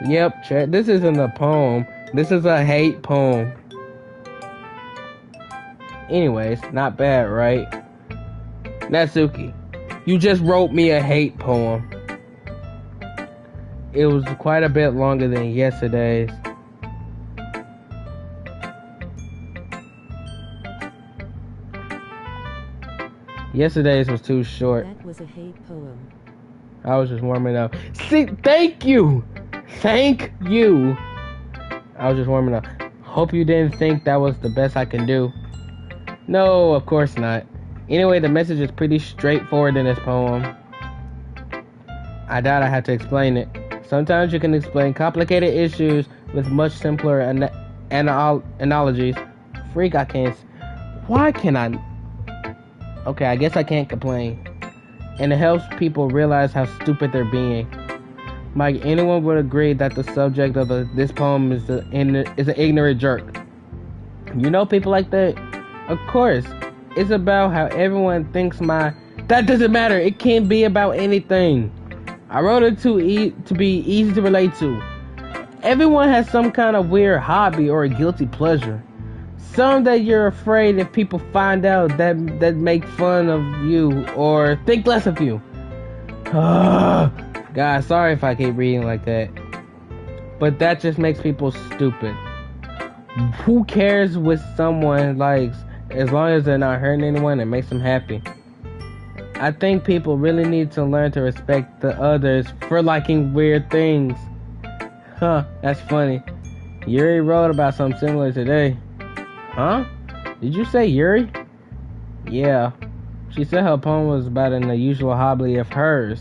Yep, chat. This isn't a poem. This is a hate poem. Anyways, not bad, right? Natsuki, you just wrote me a hate poem. It was quite a bit longer than yesterday's. Yesterday's was too short. That was a hate poem. I was just warming up. See, thank you! Thank you! I was just warming up. Hope you didn't think that was the best I can do. No, of course not. Anyway, the message is pretty straightforward in this poem. I doubt I have to explain it. Sometimes you can explain complicated issues with much simpler analogies. Freak, I can't. Why can I? Okay, I guess I can't complain. And it helps people realize how stupid they're being. Like, anyone would agree that the subject of this poem is an ignorant jerk. You know people like that? Of course. It's about how everyone thinks That doesn't matter. It can't be about anything. I wrote it to be easy to relate to. Everyone has some kind of weird hobby or a guilty pleasure. Some that you're afraid if people find out that make fun of you or think less of you. God, sorry if I keep reading like that. But that just makes people stupid. Who cares what someone likes as long as they're not hurting anyone and makes them happy? I think people really need to learn to respect the others for liking weird things. That's funny. Yuri wrote about something similar today. Huh? Did you say Yuri? Yeah. She said her poem was about an unusual hobby of hers.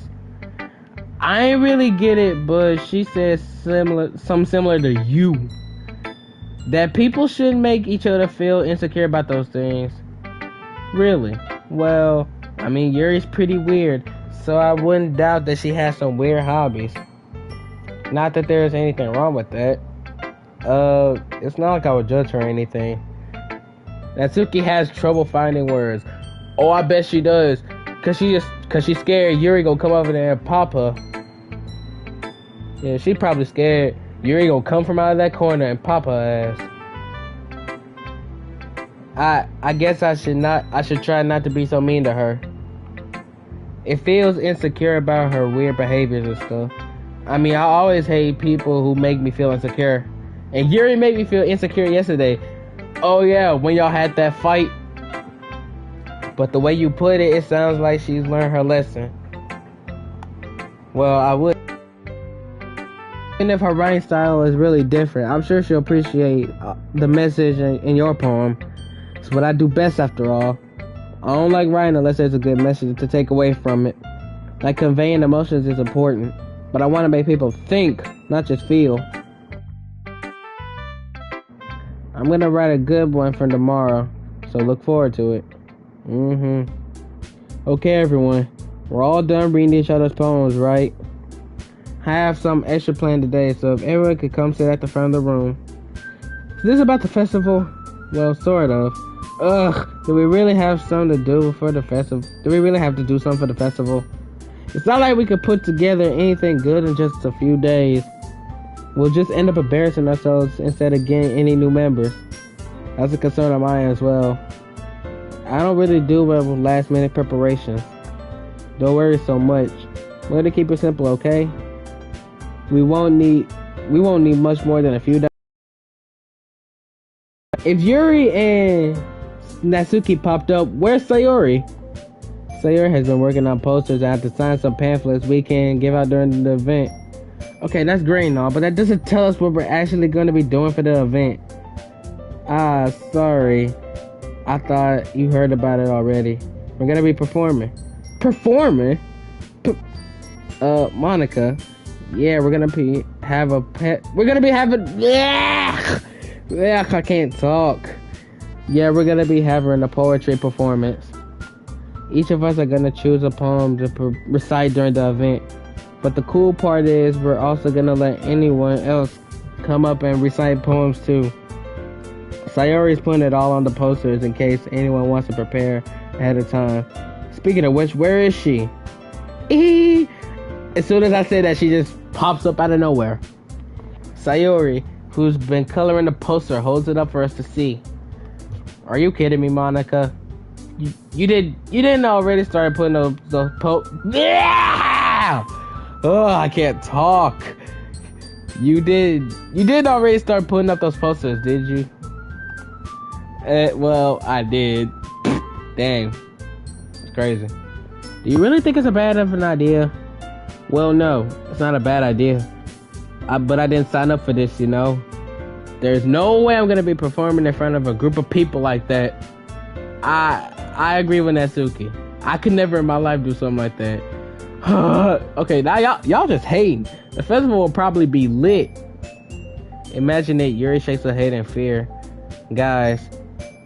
I ain't really get it, but she said something similar to you. That people shouldn't make each other feel insecure about those things. Really? Well, I mean, Yuri's pretty weird, so I wouldn't doubt that she has some weird hobbies. Not that there's anything wrong with that. It's not like I would judge her or anything. Natsuki has trouble finding words. Oh, I bet she does. Cause she's scared Yuri gonna come over there and pop her. Yeah, she probably scared Yuri gonna come from out of that corner and pop her ass. I guess I should try not to be so mean to her. It feels insecure about her weird behaviors and stuff. I mean, I always hate people who make me feel insecure. And Yuri made me feel insecure yesterday. Oh yeah, when y'all had that fight. But the way you put it, it sounds like she's learned her lesson. Well, I would. Even if her writing style is really different, I'm sure she'll appreciate the message in your poem. It's what I do best after all. I don't like writing unless there's a good message to take away from it. Like conveying emotions is important, but I want to make people think, not just feel. I'm gonna write a good one for tomorrow, so look forward to it. Okay, everyone. We're all done reading each other's poems, right? I have some extra planned today, so if everyone could come sit at the front of the room. Is this about the festival? Well, sort of. Do we really have something to do for the festival? Do we really have to do something for the festival? It's not like we could put together anything good in just a few days. We'll just end up embarrassing ourselves instead of getting any new members. That's a concern of mine as well. I don't really do well with last minute preparations. Don't worry so much. We're gonna keep it simple, okay? We won't need much more than a few days. If Yuri and Natsuki popped up, where's Sayori? Sayori has been working on posters and I have to sign some pamphlets we can give out during the event. Okay, that's great and all, but that doesn't tell us what we're actually going to be doing for the event. Sorry. I thought you heard about it already. We're going to be performing. Performing? Monica. Yeah, we're going to be having... Yeah! Yeah, I can't talk. Yeah, we're gonna be having a poetry performance. Each of us are gonna choose a poem to recite during the event. But the cool part is we're also gonna let anyone else come up and recite poems too. Sayori's putting it all on the posters in case anyone wants to prepare ahead of time. Speaking of which, where is she? As soon as I say that, she just pops up out of nowhere. Sayori, who's been coloring the poster, holds it up for us to see. Are you kidding me, Monica? You didn't already start putting those Yeah! Oh, I can't talk. You did already start putting up those posters, did you? Well, I did. Dang. It's crazy. Do you really think it's a bad of an idea? Well, no, it's not a bad idea. But I didn't sign up for this, you know? There's no way I'm gonna be performing in front of a group of people like that. I agree with Natsuki. I could never in my life do something like that. Okay, now y'all just hating. The festival will probably be lit. Imagine it. Yuri shakes her head in fear. Guys,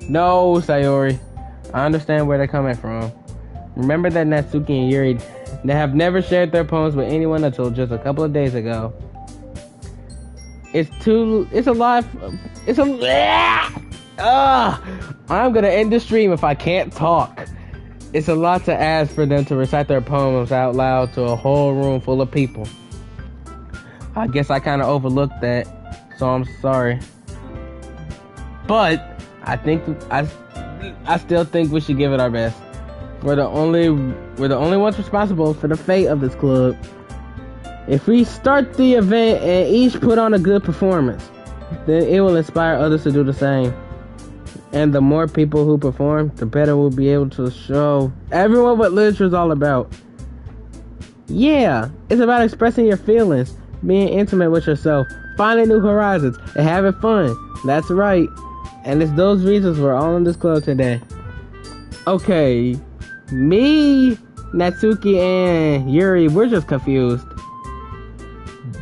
no, Sayori. I understand where they're coming from. Remember that Natsuki and Yuri have never shared their poems with anyone until just a couple of days ago. I'm gonna end the stream if I can't talk. It's a lot to ask for them to recite their poems out loud to a whole room full of people. I guess I kind of overlooked that, so I'm sorry. But I still think we should give it our best. We're the only ones responsible for the fate of this club. If we start the event and each put on a good performance, then it will inspire others to do the same. And the more people who perform, the better we'll be able to show everyone what literature is all about. Yeah, it's about expressing your feelings, being intimate with yourself, finding new horizons, and having fun. That's right. And it's those reasons we're all in this club today. Okay, me, Natsuki, and Yuri, we're just confused.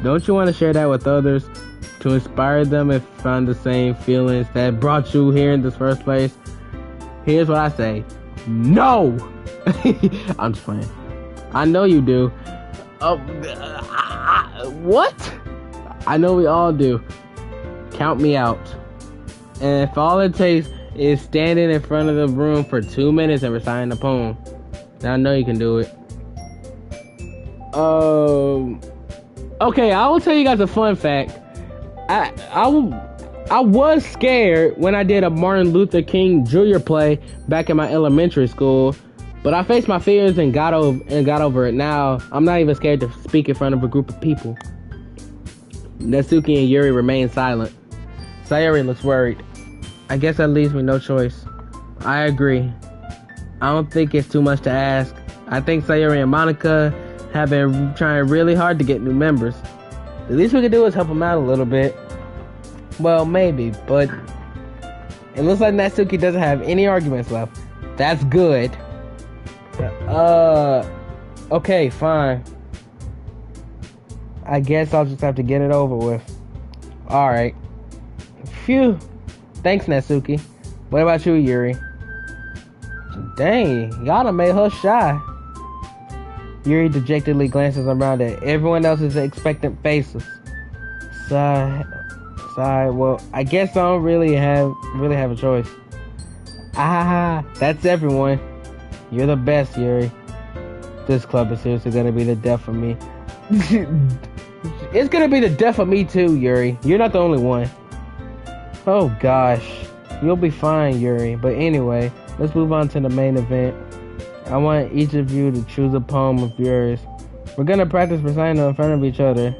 Don't you want to share that with others to inspire them and find the same feelings that brought you here in this first place? Here's what I say. No! I'm just playing. I know you do. What? I know we all do. Count me out. And if all it takes is standing in front of the room for 2 minutes and reciting a poem, then I know you can do it. Okay, I will tell you guys a fun fact. I was scared when I did a Martin Luther King Jr. play back in my elementary school, but I faced my fears and got over it. Now I'm not even scared to speak in front of a group of people. Natsuki and Yuri remain silent. Sayori looks worried. I guess that leaves me no choice. I agree. I don't think it's too much to ask. I think Sayori and Monica have been trying really hard to get new members. The least we can do is help them out a little bit. Well, maybe, but it looks like Natsuki doesn't have any arguments left. That's good. Okay, fine. I guess I'll just have to get it over with. Alright. Phew. Thanks, Natsuki. What about you, Yuri? Dang, y'all done made her shy. Yuri dejectedly glances around at everyone else's expectant faces. Sigh. Well, I guess I don't really have a choice. That's everyone. You're the best, Yuri. This club is seriously gonna be the death of me. It's gonna be the death of me too, Yuri. You're not the only one. Oh gosh. You'll be fine, Yuri. But anyway, let's move on to the main event. I want each of you to choose a poem of yours. We're gonna practice reciting in front of each other.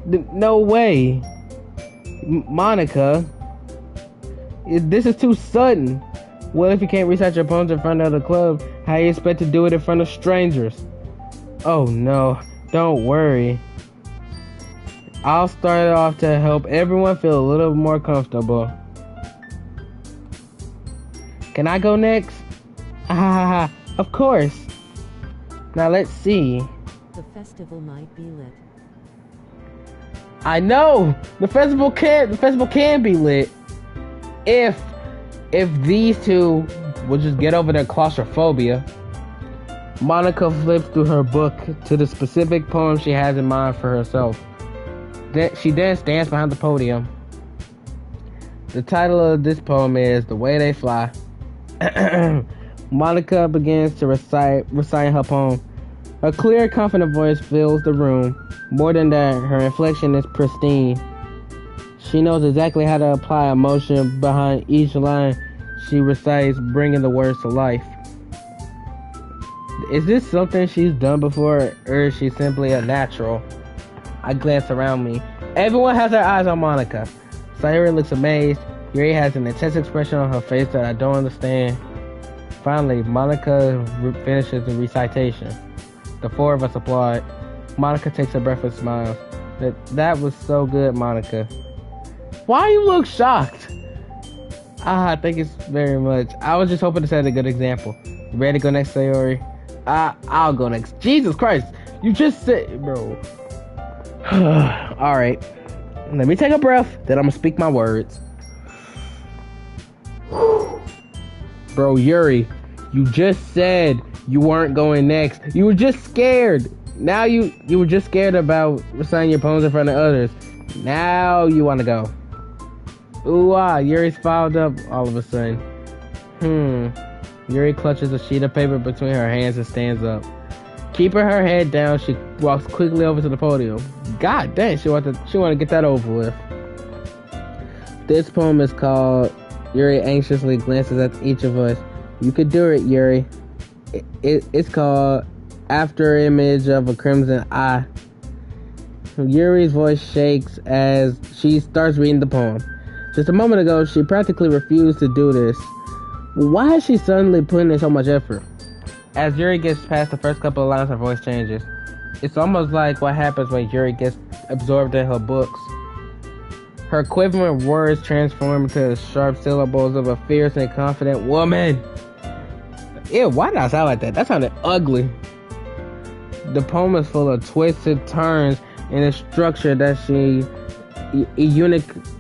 No way. Monica. This is too sudden. Well, if you can't recite your poems in front of the club, how you expect to do it in front of strangers? Oh no, don't worry. I'll start it off to help everyone feel a little more comfortable. Can I go next? Of course. Now let's see. The festival might be lit. I know the festival can be lit if these two will just get over their claustrophobia. Monica flips through her book to the specific poem she has in mind for herself. She then stands behind the podium. The title of this poem is "The Way They Fly." Monica begins to recite her poem. Her clear, confident voice fills the room. More than that, her inflection is pristine. She knows exactly how to apply emotion behind each line she recites, bringing the words to life. Is this something she's done before, or is she simply a natural? I glance around me. Everyone has their eyes on Monica. Sayori looks amazed. Yuri has an intense expression on her face that I don't understand. Finally, Monica finishes the recitation. The four of us applaud. Monica takes a breath and smiles. That was so good, Monica. Why you look shocked? Thank you very much. I was just hoping to set a good example. You ready to go next, Sayori? I'll go next. Jesus Christ. You just said, bro. Alright. Let me take a breath, then I'm gonna speak my words. Bro, Yuri, you just said you weren't going next. You were just scared. Now you were just scared about reciting your poems in front of others. Now you want to go. Ooh, Yuri's fouled up all of a sudden. Yuri clutches a sheet of paper between her hands and stands up. Keeping her head down, she walks quickly over to the podium. God dang, she want to get that over with. This poem is called Yuri Anxiously Glances at Each of Us. You could do it, Yuri. It's called After Image of a Crimson Eye. Yuri's voice shakes as she starts reading the poem. Just a moment ago, she practically refused to do this. Why is she suddenly putting in so much effort? As Yuri gets past the first couple of lines, her voice changes. It's almost like what happens when Yuri gets absorbed in her books. Her quivering words transform into the sharp syllables of a fierce and confident woman. Ew, why did I sound like that? That sounded ugly. The poem is full of twisted turns in a structure that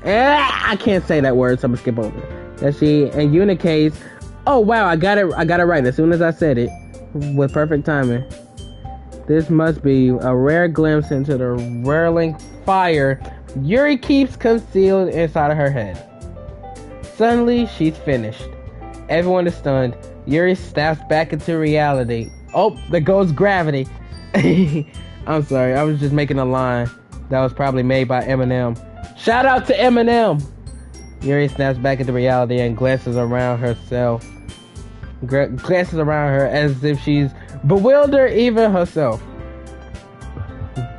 I can't say that word, so I'm gonna skip over it. That she unicates. Oh wow, I got it right as soon as I said it, with perfect timing. This must be a rare glimpse into the whirling fire Yuri keeps concealed inside of her head. Suddenly, she's finished. Everyone is stunned. Yuri snaps back into reality. Oh, there goes gravity. I'm sorry, I was just making a line that was probably made by Eminem. Shout out to Eminem! Yuri snaps back into reality and glances around herself. Glances around her as if she's bewildered even herself.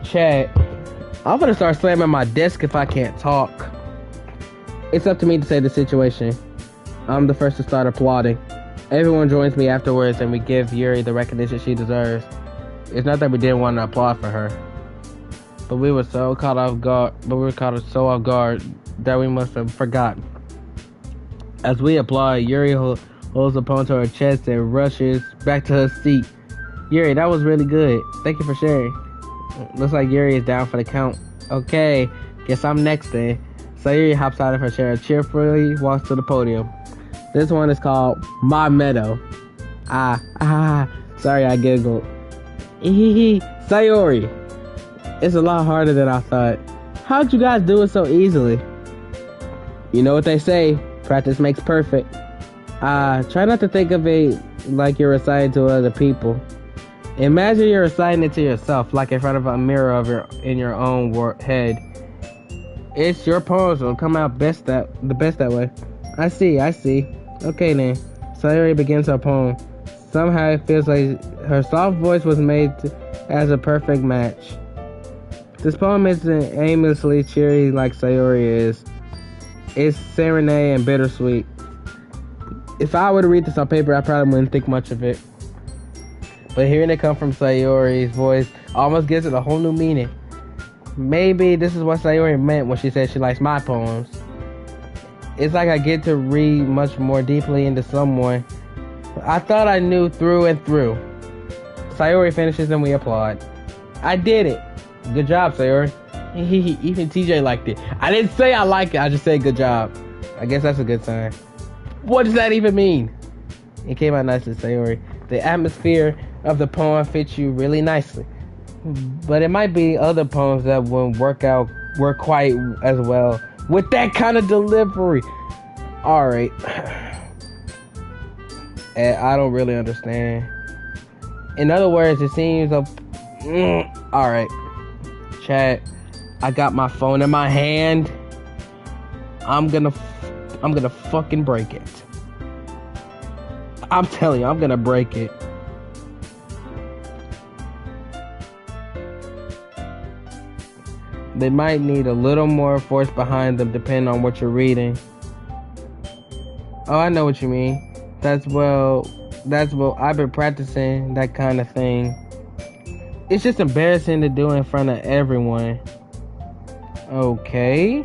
Chad, I'm gonna start slamming my desk if I can't talk. It's up to me to say the situation. I'm the first to start applauding. Everyone joins me afterwards and we give Yuri the recognition she deserves. It's not that we didn't want to applaud for her, but we were caught off guard that we must have forgotten. As we applaud, Yuri holds the poem to her chest and rushes back to her seat. Yuri, that was really good. Thank you for sharing. Looks like Yuri is down for the count. Okay, guess I'm next then. So Yuri hops out of her chair and cheerfully walks to the podium. This one is called My Meadow. Sorry I giggled. Sayori. It's a lot harder than I thought. How'd you guys do it so easily? You know what they say, practice makes perfect. Try not to think of it like you're reciting to other people. Imagine you're reciting it to yourself, like in front of a mirror in your own head. It's your poem, so it'll come out the best that way. I see. Okay then. Sayori begins her poem. Somehow it feels like her soft voice was made as a perfect match. This poem isn't aimlessly cheery like Sayori is. It's serenade and bittersweet. If I were to read this on paper, I probably wouldn't think much of it. But hearing it come from Sayori's voice almost gives it a whole new meaning. Maybe this is what Sayori meant when she said she likes my poems. It's like I get to read much more deeply into someone I thought I knew through and through. Sayori finishes and we applaud. I did it. Good job, Sayori. Even TJ liked it. I didn't say I like it. I just said good job. I guess that's a good sign. What does that even mean? It came out nicely, Sayori. The atmosphere of the poem fits you really nicely. But it might be other poems that wouldn't work quite as well with that kind of delivery. Alright. I don't really understand. In other words, it seems alright. Chat. I got my phone in my hand. I'm gonna fucking break it. I'm telling you, I'm gonna break it. They might need a little more force behind them depending on what you're reading. Oh, I know what you mean. That's well, I've been practicing that kind of thing. It's just embarrassing to do in front of everyone. Okay.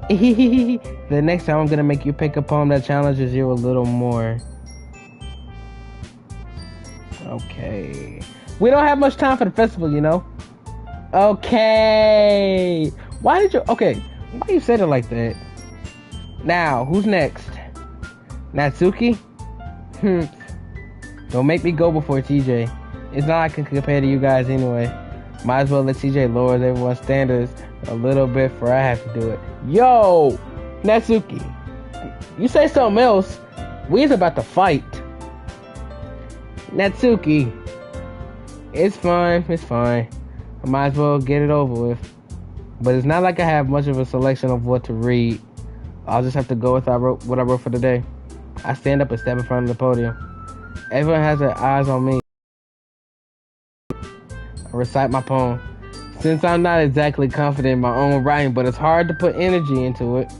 The next time I'm gonna make you pick a poem that challenges you a little more. Okay. We don't have much time for the festival, you know? Okay. Why you said it like that? Now, who's next? Natsuki? Don't make me go before TJ. It's not like I can compare to you guys anyway. Might as well let TJ lower everyone's standards a little bit before I have to do it. Yo! Natsuki. You say something else. We's about to fight. Natsuki. It's fine. I might as well get it over with. But it's not like I have much of a selection of what to read. I'll just have to go with what I wrote for the day. I stand up and step in front of the podium. Everyone has their eyes on me. I recite my poem. Since I'm not exactly confident in my own writing, but it's hard to put energy into it.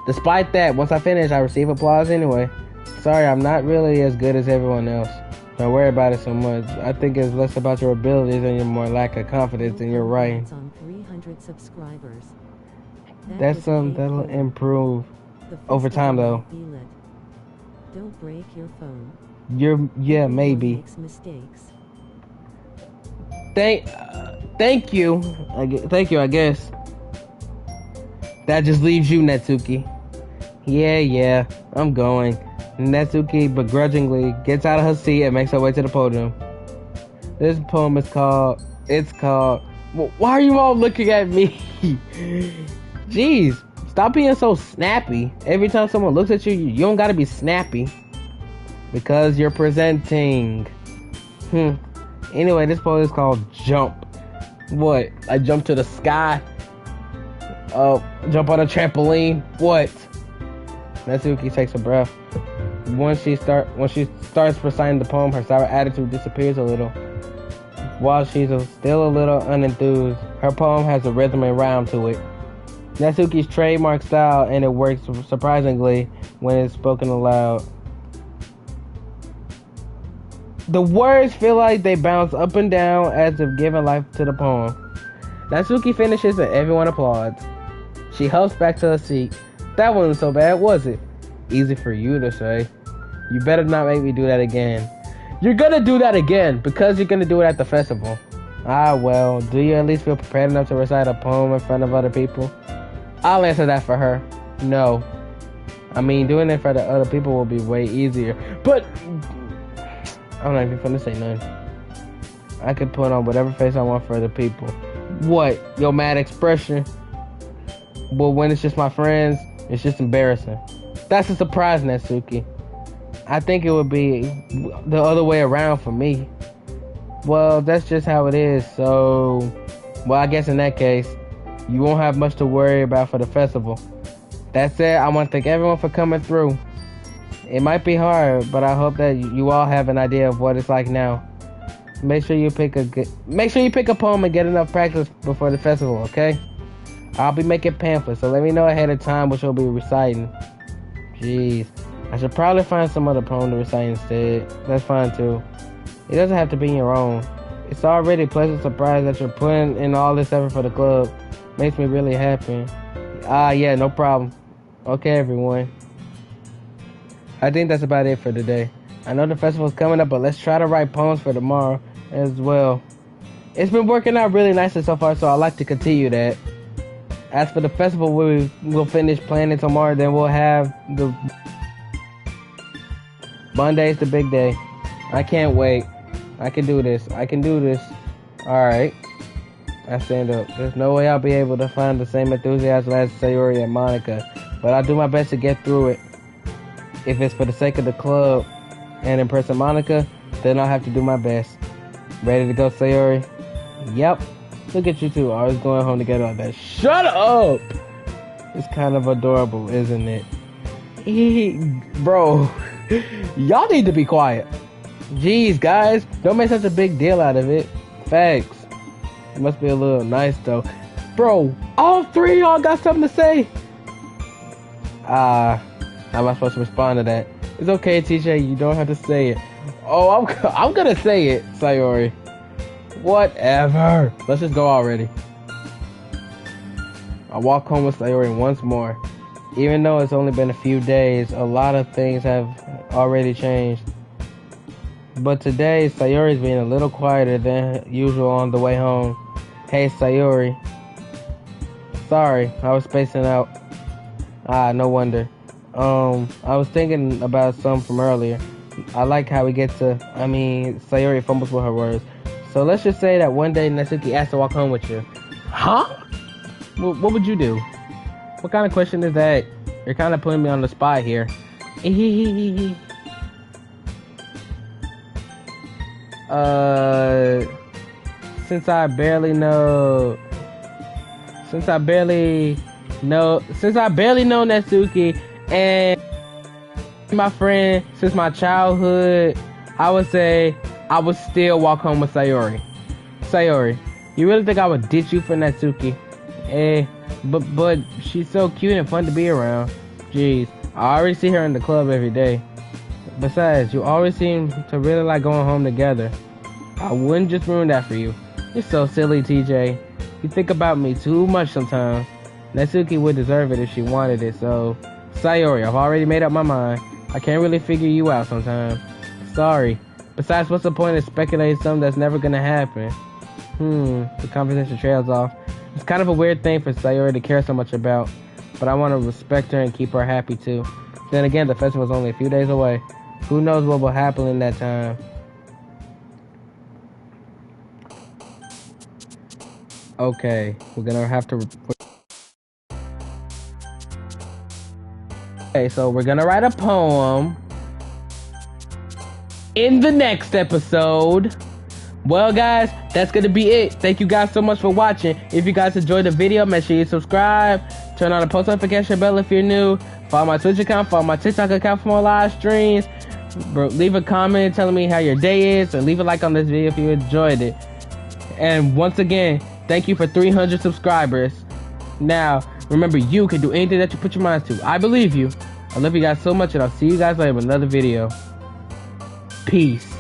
Despite that, once I finish, I receive applause anyway. Sorry, I'm not really as good as everyone else. Don't worry about it so much. I think it's less about your abilities and your more lack of confidence in your writing. On 300 subscribers. That's something that'll improve over time, though. Don't break your phone. Yeah, maybe. Makes mistakes. Thank you. Thank you, I guess. That just leaves you, Natsuki. Yeah, I'm going. Natsuki begrudgingly gets out of her seat and makes her way to the podium. This poem is called... Why are you all looking at me? Jeez, stop being so snappy. Every time someone looks at you, you don't gotta be snappy. Because you're presenting. Anyway, this poem is called Jump. What? I jump to the sky? Jump on a trampoline? What? Natsuki takes a breath. Once she starts reciting the poem, her sour attitude disappears a little. While she's still a little unenthused, her poem has a rhythm and rhyme to it. Natsuki's trademark style, and it works surprisingly when it's spoken aloud. The words feel like they bounce up and down as if giving life to the poem. Natsuki finishes and everyone applauds. She hops back to her seat. That wasn't so bad, was it? Easy for you to say. You better not make me do that again. You're gonna do that again because you're gonna do it at the festival. Ah, well, do you at least feel prepared enough to recite a poem in front of other people? I'll answer that for her. No. I mean, doing it in front of other people will be way easier. But I'm not even gonna say nothing. I could put on whatever face I want for other people. What? Your mad expression? But when it's just my friends, it's just embarrassing. That's a surprise, Natsuki. I think it would be the other way around for me. Well, that's just how it is, so... Well, I guess in that case, you won't have much to worry about for the festival. That said, I want to thank everyone for coming through. It might be hard, but I hope that you all have an idea of what it's like now. Make sure you pick a poem and get enough practice before the festival, okay? I'll be making pamphlets, so let me know ahead of time which you'll be reciting. Jeez. I should probably find some other poem to recite instead. That's fine too. It doesn't have to be your own. It's already a pleasant surprise that you're putting in all this effort for the club. Makes me really happy. Yeah, no problem. Okay, everyone. I think that's about it for today. I know the festival's coming up, but let's try to write poems for tomorrow as well. It's been working out really nicely so far, so I'd like to continue that. As for the festival, we'll finish planning tomorrow, then we'll have the... Monday's the big day. I can't wait. I can do this. I can do this. Alright. I stand up. There's no way I'll be able to find the same enthusiasm as Sayori and Monica, but I'll do my best to get through it. If it's for the sake of the club and impressing Monica, then I'll have to do my best. Ready to go, Sayori? Yep. Look at you two, always going home together like that. Shut up! It's kind of adorable, isn't it? Bro, y'all need to be quiet. Jeez, guys, don't make such a big deal out of it. Facts. It must be a little nice, though. Bro, all three of y'all got something to say? How am I supposed to respond to that? It's okay, TJ, you don't have to say it. Oh, I'm gonna say it, Sayori. Whatever. Let's just go already. I walk home with Sayori once more. Even though it's only been a few days, a lot of things have already changed. But today, Sayori's being a little quieter than usual on the way home. Hey, Sayori. Sorry, I was spacing out. No wonder. I was thinking about some from earlier. I like how we get to, Sayori fumbles with her words. So let's just say that one day Natsuki asked to walk home with you. Huh? What would you do? What kind of question is that? You're kind of putting me on the spot here. Since I barely know Natsuki and my friend since my childhood, I would say I would still walk home with Sayori. Sayori, you really think I would ditch you for Natsuki? But she's so cute and fun to be around. Jeez, I already see her in the club every day. Besides, you always seem to really like going home together. I wouldn't just ruin that for you. You're so silly, TJ. You think about me too much sometimes. Natsuki would deserve it if she wanted it, so... Sayori, I've already made up my mind. I can't really figure you out sometimes. Sorry. Besides, what's the point of speculating something that's never gonna happen? The conversation trails off. It's kind of a weird thing for Sayori to care so much about, but I want to respect her and keep her happy too. Then again, the festival's only a few days away. Who knows what will happen in that time? Okay, we're gonna have to... Okay, so we're gonna write a poem in the next episode. Well, guys, that's gonna be it. Thank you guys so much for watching. If you guys enjoyed the video, make sure you subscribe, turn on the post notification bell if you're new, follow my Twitch account, follow my TikTok account for more live streams. Bro, leave a comment telling me how your day is, or leave a like on this video if you enjoyed it. And once again, thank you for 300 subscribers. Now, remember, you can do anything that you put your mind to. I believe you. I love you guys so much, and I'll see you guys later with another video. Peace.